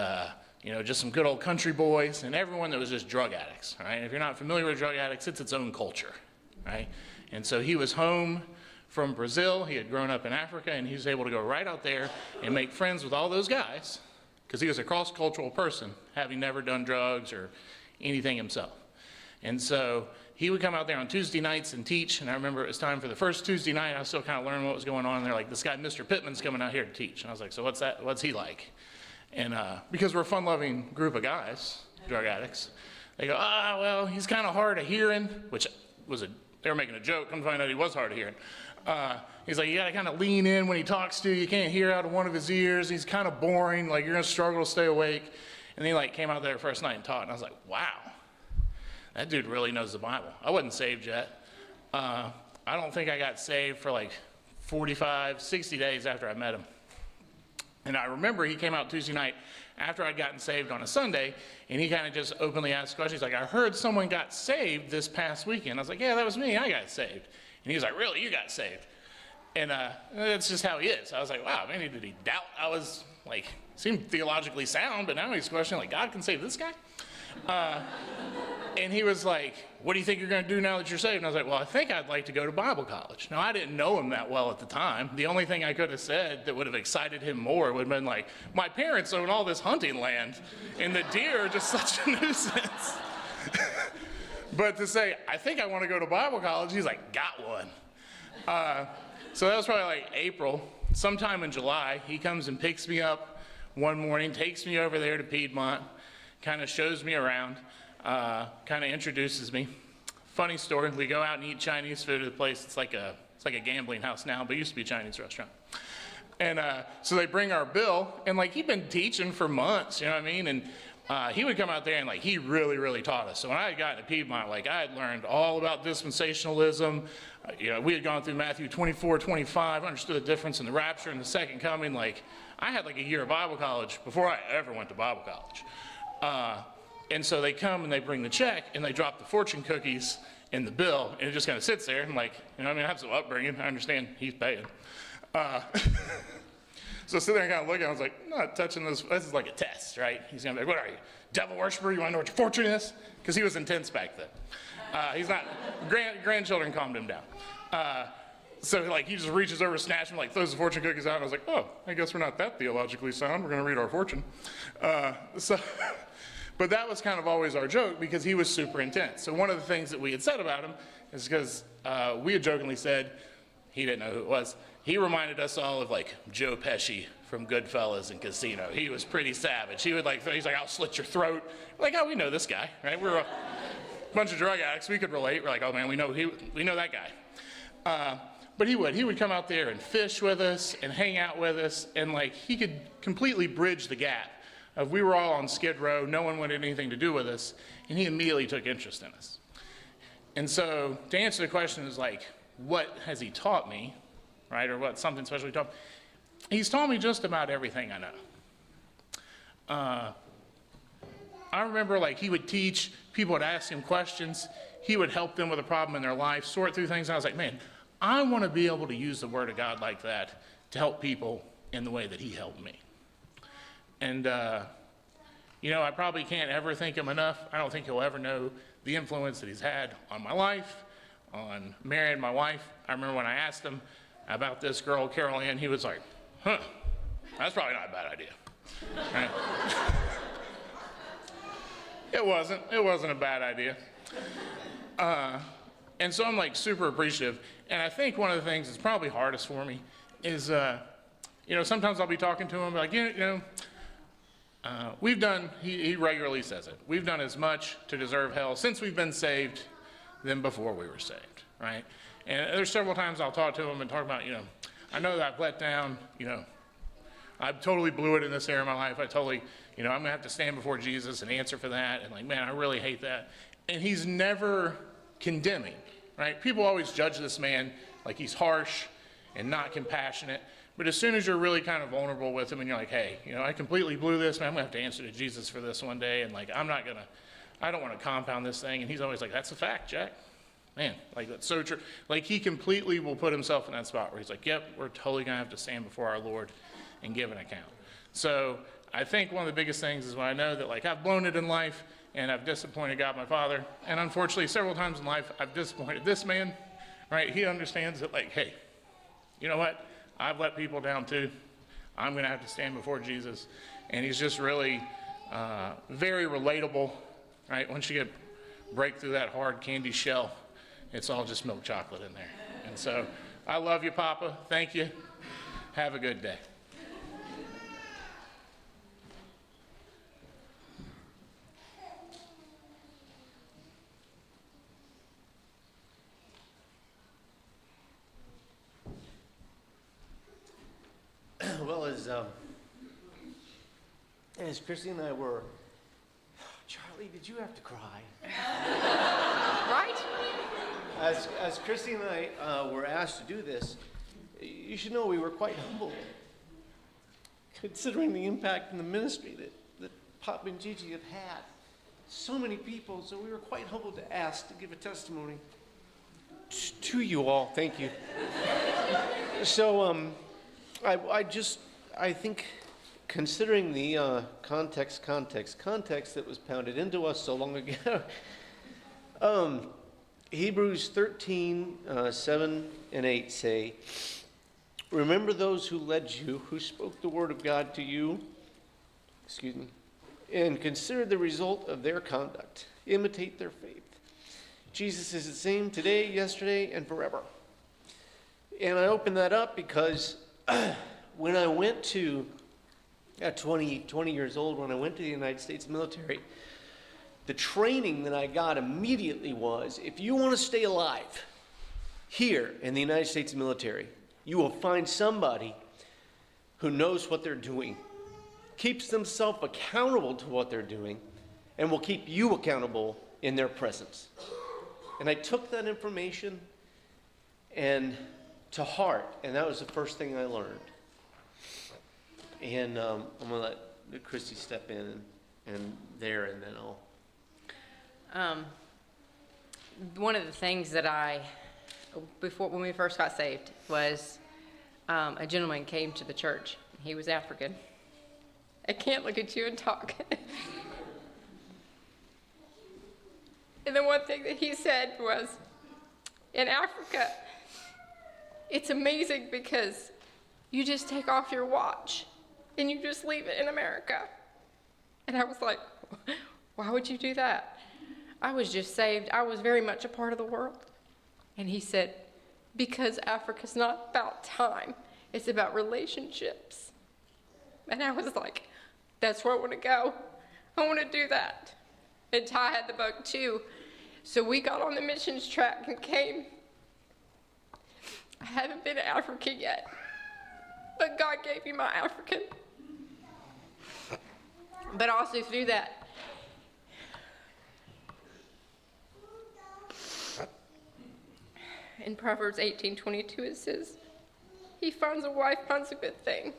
just some good old country boys and everyone that was just drug addicts, right? If you're not familiar with drug addicts, it's its own culture, right? And so he was home from Brazil. He had grown up in Africa, and he was able to go right out there and make friends with all those guys because he was a cross-cultural person, having never done drugs or anything himself. And so he would come out there on Tuesday nights and teach, and I remember it was time for the first Tuesday night. I was still kind of learning what was going on, and they're like, this guy, Mr. Pittman's coming out here to teach. And I was like, so what's that? What's he like? And because we're a fun-loving group of guys, drug addicts, they go, well, he's kind of hard of hearing, which was they were making a joke. Come to find out he was hard of hearing. He's like, you got to kind of lean in when he talks to you. You can't hear out of one of his ears. He's kind of boring. Like, you're going to struggle to stay awake. And then he came out there first night and taught, and I was like, wow. That dude really knows the Bible. I wasn't saved yet. I don't think I got saved for 45, 60 days after I met him. And I remember he came out Tuesday night after I'd gotten saved on a Sunday, and he kind of just openly asked questions. He's like, I heard someone got saved this past weekend. I was like, yeah, that was me. I got saved. And he was like, really? You got saved? And that's just how he is. I was like, wow, man, did he doubt I was, seemed theologically sound, but now he's questioning, God can save this guy? And he was like, what do you think you're going to do now that you're saved? And I was like, well, I think I'd like to go to Bible college. Now, I didn't know him that well at the time. The only thing I could have said that would have excited him more would have been my parents own all this hunting land, and the deer are just such a nuisance. But to say, I think I want to go to Bible college, he's like, got one. So that was probably like April. Sometime in July, he comes and picks me up one morning, takes me over there to Piedmont, kind of shows me around, kind of introduces me. Funny story, we go out and eat Chinese food at a place. It's like a gambling house now, but it used to be a Chinese restaurant. And so they bring our bill, and like he'd been teaching for months, you know what I mean? And he would come out there and like he really, really taught us. So when I had gotten to Piedmont, like I had learned all about dispensationalism. You know, we had gone through Matthew 24, 25, understood the difference in the rapture and the second coming. Like I had like a year of Bible college before I ever went to Bible college. And so they come and they bring the check and they drop the fortune cookies in the bill, and it just kind of sits there. I'm like, you know, I mean, I have some upbringing. I understand he's paying. So sit there and kind of look at it. I was like, I'm not touching this. This is like a test, right? He's going to be like, what are you, devil worshiper? You want to know what your fortune is? Because he was intense back then. He's not, grandchildren calmed him down. So like he just reaches over, snatches him, like throws the fortune cookies out. And I was like, oh, I guess we're not that theologically sound. We're going to read our fortune. But that was kind of always our joke because he was super intense. So one of the things that we had said about him is because we had jokingly said, he didn't know who it was, he reminded us all of like Joe Pesci from Goodfellas and Casino. He was pretty savage. He would like, he's like, I'll slit your throat. We're like, oh, we know this guy, right? We're a bunch of drug addicts. We could relate. We're like, oh man, we know that guy. But he would come out there and fish with us and hang out with us, and like he could completely bridge the gap of we were all on Skid Row, no one wanted anything to do with us, and he immediately took interest in us. And so to answer the question is like, what has he taught me, right? Or what something special he taught me? He's taught me just about everything I know. I remember like he would teach, people would ask him questions, he would help them with a problem in their life, sort through things, and I was like, man, I want to be able to use the Word of God like that to help people in the way that he helped me. And, you know, I probably can't ever thank him enough. I don't think he'll ever know the influence that he's had on my life, on marrying my wife. I remember when I asked him about this girl, Carol Ann, he was like, huh, that's probably not a bad idea. Right? It wasn't a bad idea. And so I'm like super appreciative. And I think one of the things that's probably hardest for me is, you know, sometimes I'll be talking to him like, we've done, he regularly says it, we've done as much to deserve hell since we've been saved than before we were saved, right? And there's several times I'll talk to him and talk about, you know, I know that I've let down, you know, I totally blew it in this area of my life. I totally, you know, I'm gonna have to stand before Jesus and answer for that. And like, man, I really hate that. And he's never condemning, right? People always judge this man like he's harsh and not compassionate. But as soon as you're really kind of vulnerable with him and you're like, hey, you know, I completely blew this, man, I'm gonna have to answer to Jesus for this one day. And like, I don't want to compound this thing. And he's always like, that's a fact, Jack. Man, like that's so true. Like he completely will put himself in that spot where he's like, yep, we're totally gonna have to stand before our Lord and give an account. So I think one of the biggest things is when I know that like I've blown it in life and I've disappointed God, my Father. And unfortunately, several times in life, I've disappointed this man, right? He understands that like, hey, you know what? I've let people down too. I'm gonna have to stand before Jesus. And he's just really very relatable, right? Once you break through that hard candy shell, it's all just milk chocolate in there. And so I love you, Papa. Thank you. Have a good day. Well, as Christy and I were, Charlie, did you have to cry? Right? As Christy and I were asked to do this, you should know we were quite humbled, considering the impact in the ministry that Pop and Gigi have had. So many people, so we were quite humbled to ask to give a testimony to you all. Thank you. So, I think, considering the context that was pounded into us so long ago, Hebrews 13, 7 and 8 say, remember those who led you, who spoke the word of God to you, and consider the result of their conduct. Imitate their faith. Jesus is the same today, yesterday, and forever. And I open that up because when I went to, at 20 years old, when I went to the United States military, the training that I got immediately was, if you want to stay alive here in the United States military, you will find somebody who knows what they're doing, keeps themselves accountable to what they're doing, and will keep you accountable in their presence. And I took that information and to heart, and that was the first thing I learned. And I'm going to let Christy step in and then I'll... One of the things that when we first got saved was a gentleman came to the church. He was African. I can't look at you and talk. And the one thing that he said was, in Africa, it's amazing because you just take off your watch and you just leave it in America. And I was like, why would you do that? I was just saved. I was very much a part of the world. And he said, because Africa's not about time. It's about relationships. And I was like, that's where I want to go. I want to do that. And Ty had the bug too. So we got on the missions track and came. I haven't been African yet, but God gave me my African. But also through that, in Proverbs 18:22 it says, he finds a wife, finds a good thing.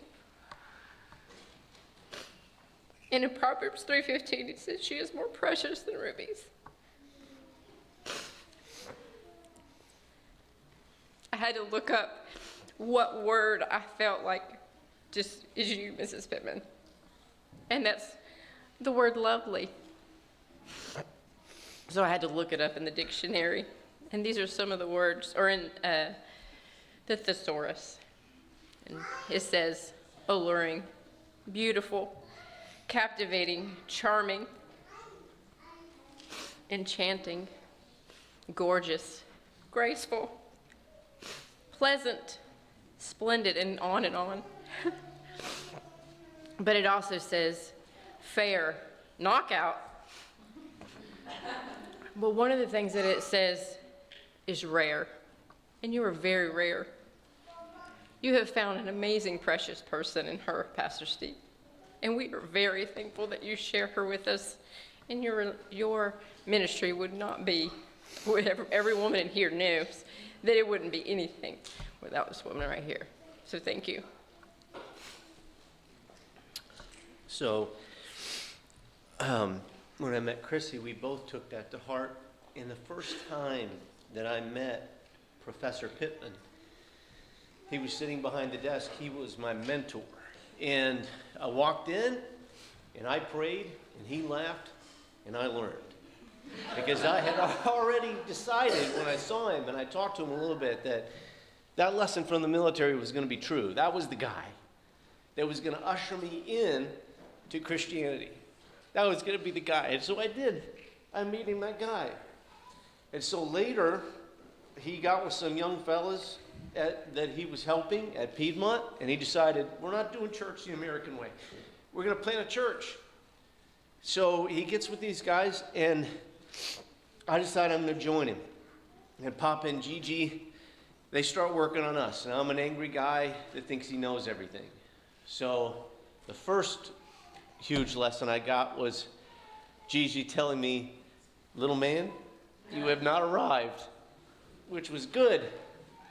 And in Proverbs 3:15 it says, she is more precious than rubies. I had to look up what word I felt like just is you, Mrs. Pittman. And that's the word lovely. So I had to look it up in the dictionary. And these are some of the words, or in the thesaurus. And it says alluring, beautiful, captivating, charming, enchanting, gorgeous, graceful, pleasant, splendid, and on and on. But it also says fair, knockout. But one of the things that it says is rare, and you are very rare. You have found an amazing, precious person in her, Pastor Steve, and we are very thankful that you share her with us. And your ministry would not be, every woman in here knows that it wouldn't be anything without this woman right here. So thank you. So, when I met Chrissy, we both took that to heart. And the first time that I met Professor Pittman, he was sitting behind the desk. He was my mentor. And I walked in, and I prayed, and he laughed, and I learned. Because I had already decided when I saw him, and I talked to him a little bit, that lesson from the military was going to be true. That was the guy that was going to usher me in to Christianity. That was going to be the guy. And so I did. I made him that guy. And so later, he got with some young fellas that he was helping at Piedmont, and he decided, we're not doing church the American way. We're going to plant a church. So he gets with these guys, and I decide I'm going to join him. And Papa and Gigi, they start working on us. And I'm an angry guy that thinks he knows everything. So the first huge lesson I got was Gigi telling me, little man, you have not arrived, which was good.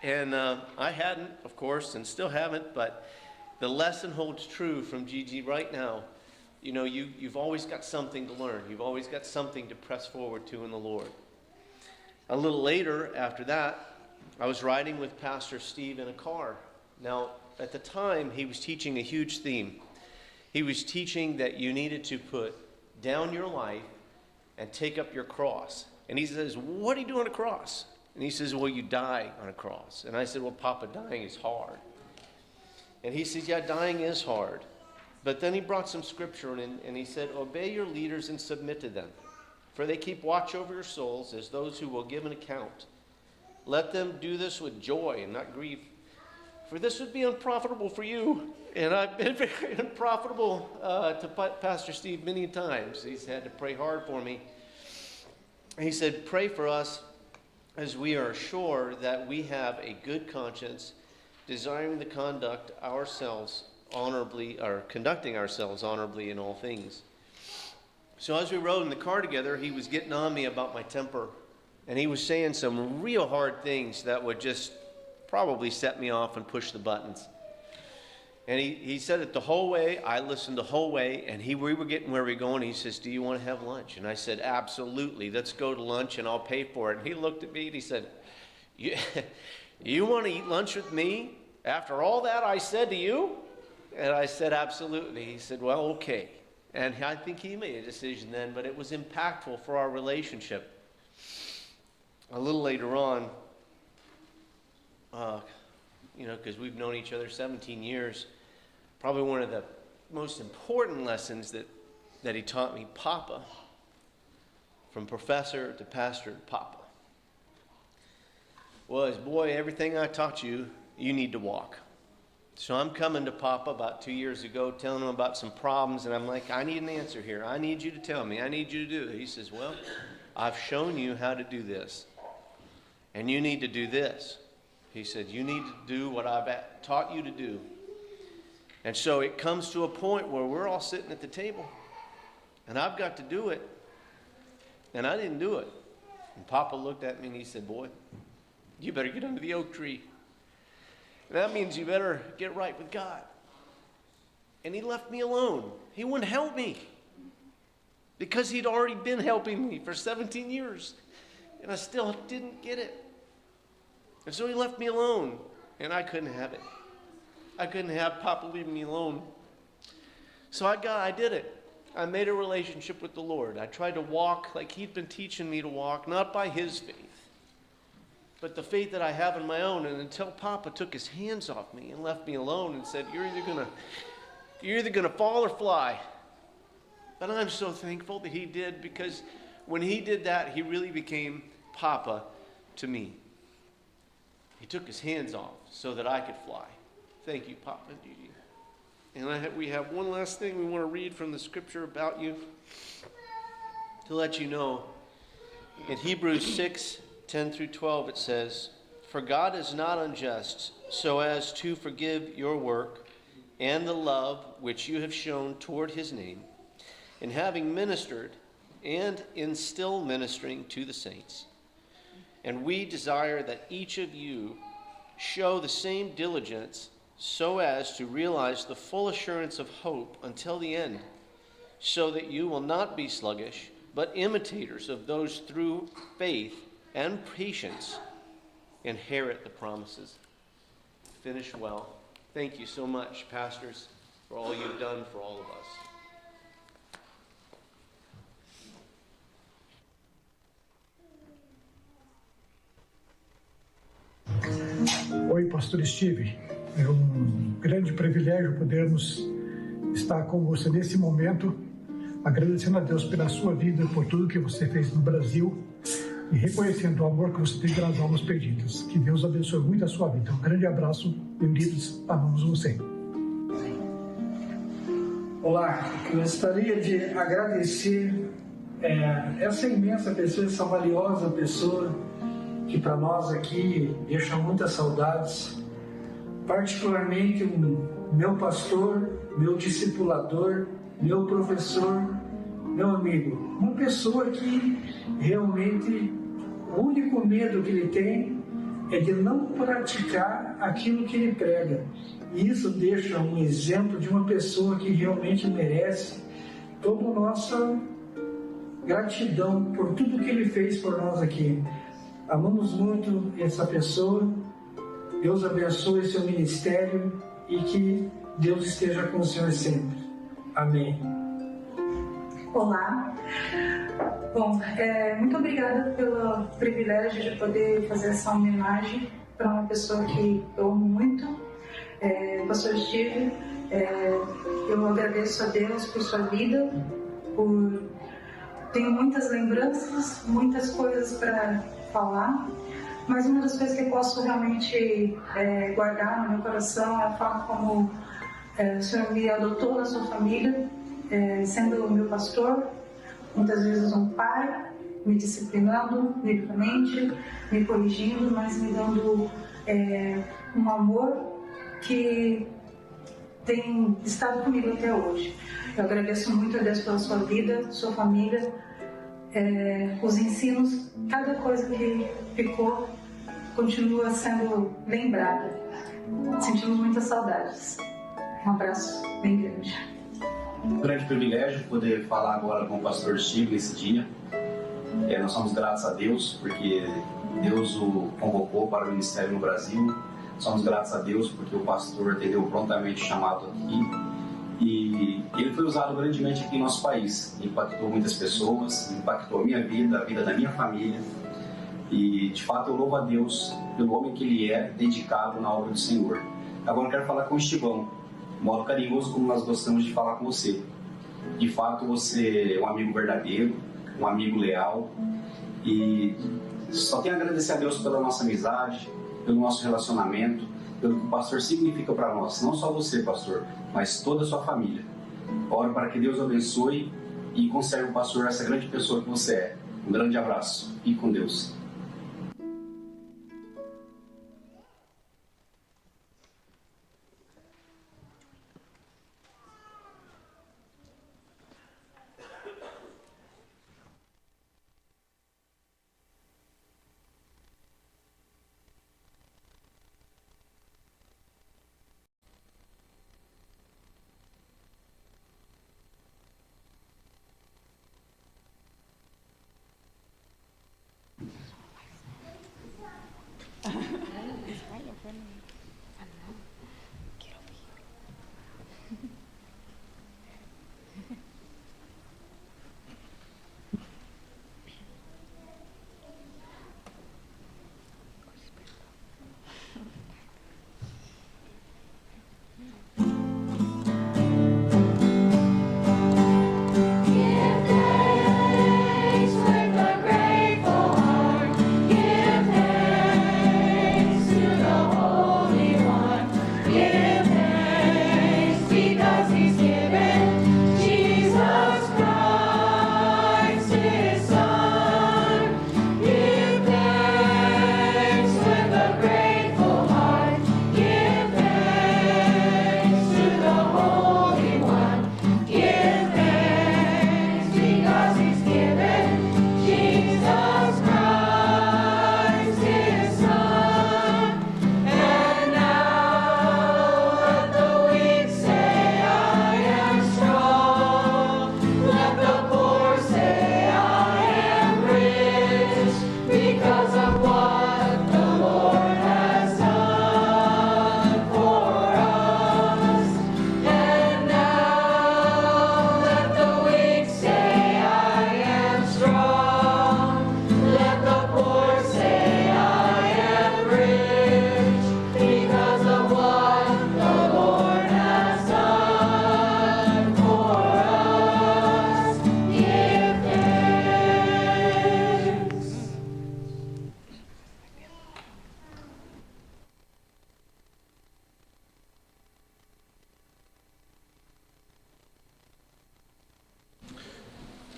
And I hadn't, of course, and still haven't, but the lesson holds true from Gigi right now. You know, you've always got something to learn. You've always got something to press forward to in the Lord. A little later, after that, I was riding with Pastor Steve in a car. Now, at the time, he was teaching a huge theme. He was teaching that you needed to put down your life and take up your cross. And he says, what are you doing on a cross? And he says, well, you die on a cross. And I said, well, Papa, dying is hard. And he says, yeah, dying is hard. But then he brought some scripture in, and he said, obey your leaders and submit to them, for they keep watch over your souls as those who will give an account. Let them do this with joy and not grief, for this would be unprofitable for you. And I've been very unprofitable to Pastor Steve many times. He's had to pray hard for me. He said, pray for us as we are sure that we have a good conscience, desiring to conduct ourselves honorably, or conducting ourselves honorably in all things. So as we rode in the car together, he was getting on me about my temper. And he was saying some real hard things that would just probably set me off and push the buttons. And he said it the whole way. I listened the whole way. And we were getting where we were going. He says, do you want to have lunch? And I said, absolutely. Let's go to lunch and I'll pay for it. And he looked at me and he said, you want to eat lunch with me after all that I said to you? And I said, absolutely. He said, well, okay. And I think he made a decision then, but it was impactful for our relationship. A little later on, because we've known each other 17 years, probably one of the most important lessons that he taught me, Papa, from professor to pastor to Papa, was, boy, everything I taught you, you need to walk. So I'm coming to Papa about 2 years ago, telling him about some problems, and I'm like, I need an answer here. I need you to tell me. I need you to do it. He says, well, I've shown you how to do this, and you need to do this. He said, you need to do what I've taught you to do. And so it comes to a point where we're all sitting at the table, and I've got to do it, and I didn't do it. And Papa looked at me and he said, boy, you better get under the oak tree. And that means you better get right with God. And he left me alone. He wouldn't help me because he'd already been helping me for 17 years. And I still didn't get it. And so he left me alone. And I couldn't have it. I couldn't have Papa leave me alone. So I did it. I made a relationship with the Lord. I tried to walk like he'd been teaching me to walk, not by his faith, but the faith that I have in my own. And until Papa took his hands off me and left me alone and said, you're either gonna fall or fly. But I'm so thankful that he did, because when he did that, he really became Papa to me. He took his hands off so that I could fly. Thank you, Papa. And we have one last thing we want to read from the scripture about you to let you know. In Hebrews 6:10 through 12, it says, for God is not unjust, so as to forgive your work and the love which you have shown toward his name, in having ministered and in still ministering to the saints. And we desire that each of you show the same diligence, so as to realize the full assurance of hope until the end, so that you will not be sluggish, but imitators of those through faith and patience inherit the promises. Finish well. Thank you so much, pastors, for all you've done for all of us. Oi, Pastor Steve. É grande privilégio podermos estar com você nesse momento, agradecendo a Deus pela sua vida, por tudo que você fez no Brasil e reconhecendo o amor que você tem pelas almas perdidas. Que Deus abençoe muito a sua vida. Um grande abraço, queridos, amamos você. Olá, eu gostaria de agradecer essa imensa pessoa, essa valiosa pessoa que para nós aqui deixa muitas saudades, particularmente o meu pastor, meu discipulador, meu professor, meu amigo, uma pessoa que realmente o único medo que ele tem é de não praticar aquilo que ele prega. E isso deixa um exemplo de uma pessoa que realmente merece toda a nossa gratidão por tudo que ele fez por nós aqui. Amamos muito essa pessoa. Deus abençoe seu ministério e que Deus esteja com o Senhor sempre. Amém. Olá. Bom, muito obrigada pelo privilégio de poder fazer essa homenagem para uma pessoa que eu amo muito, Pastor Steve. Eu agradeço a Deus por sua vida, tenho muitas lembranças, muitas coisas para falar, mas uma das coisas que eu posso realmente guardar no meu coração é a forma como o Senhor me adotou na sua família, sendo o meu pastor, muitas vezes um pai, me disciplinando biblicamente, me corrigindo, mas me dando um amor que tem estado comigo até hoje. Eu agradeço muito a Deus pela sua vida, sua família, os ensinos, cada coisa que ficou continua sendo lembrada. Sentimos muitas saudades. Um abraço bem grande. Um grande privilégio poder falar agora com o pastor Steve nesse dia. Nós somos gratos a Deus porque Deus o convocou para o ministério no Brasil. Somos gratos a Deus porque o pastor atendeu prontamente o chamado aqui. E ele foi usado grandemente aqui em nosso país. Impactou muitas pessoas, impactou a minha vida, a vida da minha família. E, de fato, eu louvo a Deus pelo homem que ele é, dedicado na obra do Senhor. Agora eu quero falar com o Estivão, de modo carinhoso como nós gostamos de falar com você. De fato, você é um amigo verdadeiro, um amigo leal. E só tenho a agradecer a Deus pela nossa amizade, pelo nosso relacionamento, pelo que o pastor significa para nós. Não só você, pastor, mas toda a sua família. Oro para que Deus abençoe e conserve o pastor essa grande pessoa que você é. Um grande abraço. Fique com Deus.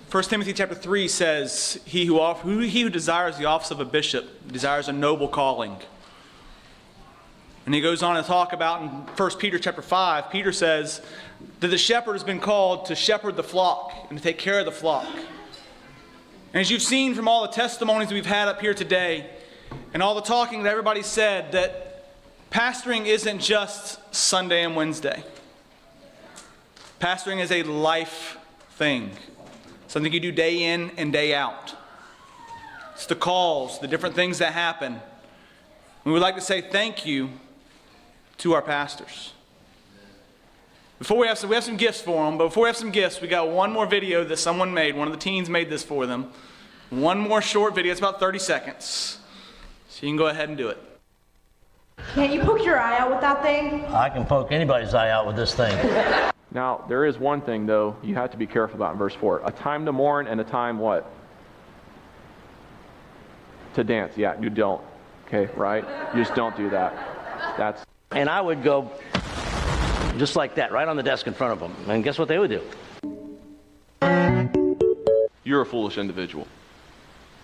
First Timothy chapter 3 says, he who desires the office of a bishop desires a noble calling. And he goes on to talk about in 1 Peter chapter 5, Peter says that the shepherd has been called to shepherd the flock and to take care of the flock. And as you've seen from all the testimonies we've had up here today and all the talking that everybody said, that pastoring isn't just Sunday and Wednesday. Pastoring is a life thing. Something you do day in and day out. It's the calls, the different things that happen. We would like to say thank you to our pastors. Before we have some gifts for them, but before we have some gifts, we got one more video that someone made. One of the teens made this for them. One more short video. It's about 30 seconds. So you can go ahead and do it. Can't you poke your eye out with that thing? I can poke anybody's eye out with this thing. Now, there is one thing, though, you have to be careful about in verse 4. A time to mourn and a time what? To dance. Yeah, you don't. Okay, right? You just don't do that. That's. And I would go just like that, right on the desk in front of them. And guess what they would do? You're a foolish individual,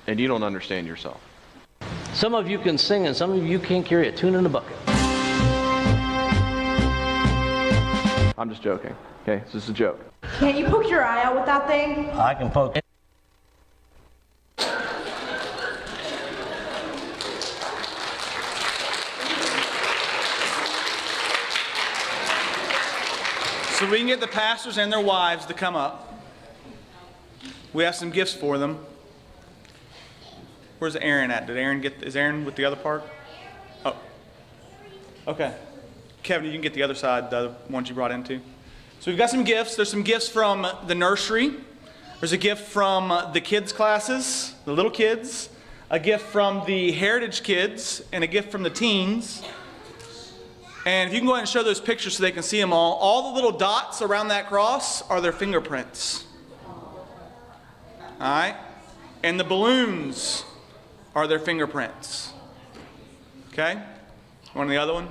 and you don't understand yourself. Some of you can sing, and some of you can't carry a tune in a bucket. I'm just joking. Okay, this is a joke. Can't you poke your eye out with that thing? I can poke. So we can get the pastors and their wives to come up. We have some gifts for them. Where's Aaron at? Is Aaron with the other part? Oh. Okay. Kevin, you can get the other side, the other ones you brought in too. So we've got some gifts. There's some gifts from the nursery. There's a gift from the kids' classes, the little kids. A gift from the heritage kids, and a gift from the teens. And if you can go ahead and show those pictures so they can see them all the little dots around that cross are their fingerprints. All right? And the balloons are their fingerprints. Okay? Want the other one?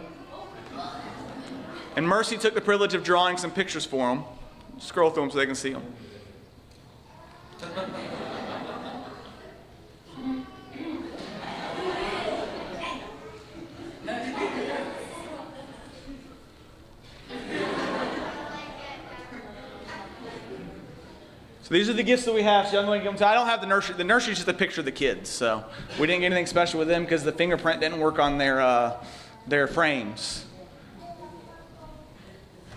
And Mercy took the privilege of drawing some pictures for them. Scroll through them so they can see them. So these are the gifts that we have. So I'm going to give them to. I don't have the nursery. The nursery is just a picture of the kids. So we didn't get anything special with them because the fingerprint didn't work on their frames.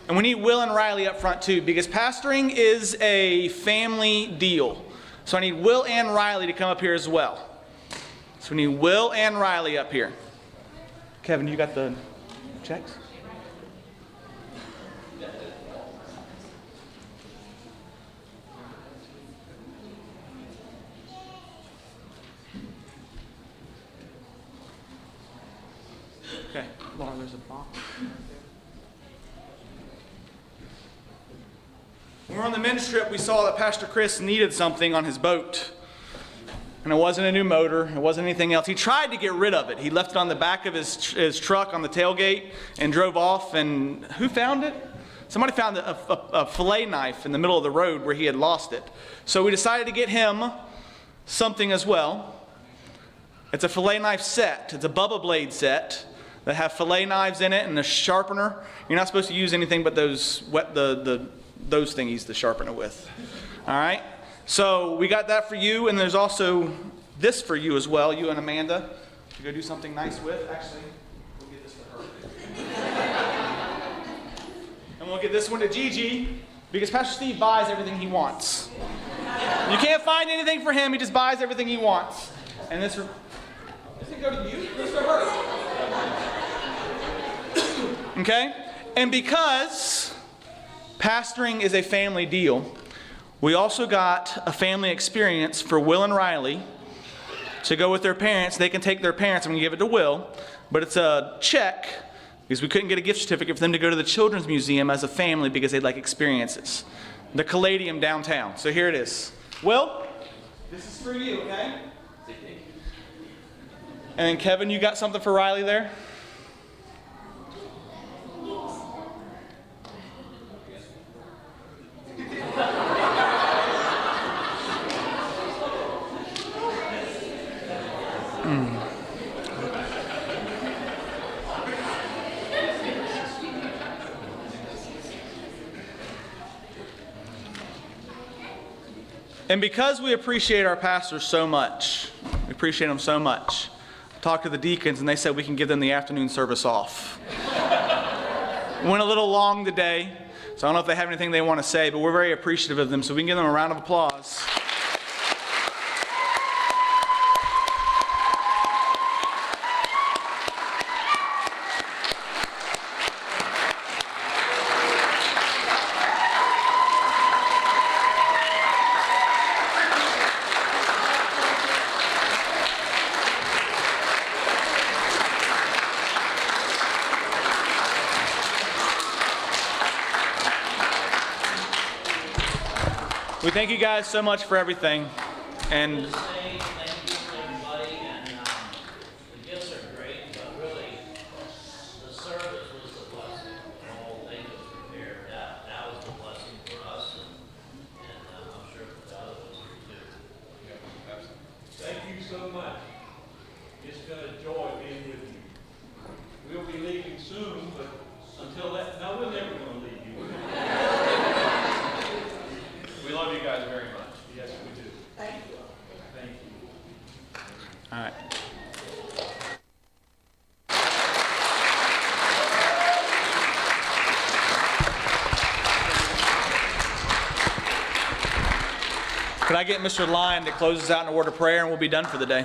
And we need Will and Riley up front too, because pastoring is a family deal. So I need Will and Riley to come up here as well. So we need Will and Riley up here. Kevin, you got the checks? Okay, Laura, there's a box. When we were on the men's trip, we saw that Pastor Chris needed something on his boat. And it wasn't a new motor. It wasn't anything else. He tried to get rid of it. He left it on the back of his truck on the tailgate and drove off. And who found it? Somebody found a fillet knife in the middle of the road where he had lost it. So we decided to get him something as well. It's a fillet knife set. It's a Bubba blade set that have fillet knives in it and a sharpener. You're not supposed to use anything but those those thingies to sharpen it with. All right? So we got that for you, and there's also this for you as well, you and Amanda, to go do something nice with. Actually, we'll get this to her. And we'll get this one to Gigi, because Pastor Steve buys everything he wants. You can't find anything for him, he just buys everything he wants. And this can go to you, this to her. Okay? And because pastoring is a family deal, we also got a family experience for Will and Riley to go with their parents. They can take their parents and we give it to Will, but it's a check because we couldn't get a gift certificate for them to go to the Children's Museum as a family because they'd like experiences. The Caladium downtown. So here it is. Will, this is for you, okay? And then Kevin, you got something for Riley there? And because we appreciate our pastors so much, we appreciate them so much, I talked to the deacons and they said we can give them the afternoon service off. Went a little long today, so I don't know if they have anything they want to say, but we're very appreciative of them, so we can give them a round of applause. thank you guys so much for everything. And Thank you to everybody, and the gifts are great, but really, the service was the blessing. The whole thing was prepared. That was the blessing for us, and I'm sure for the other ones too. Thank you so much. It's been a joy being with you. We'll be leaving soon, but until that, no, we're never going to leave you. We love you guys very much. Yes, we do. Thank you. Thank you. all right. Could I get Mr. Lyon to close us out in a word of prayer, and we'll be done for the day?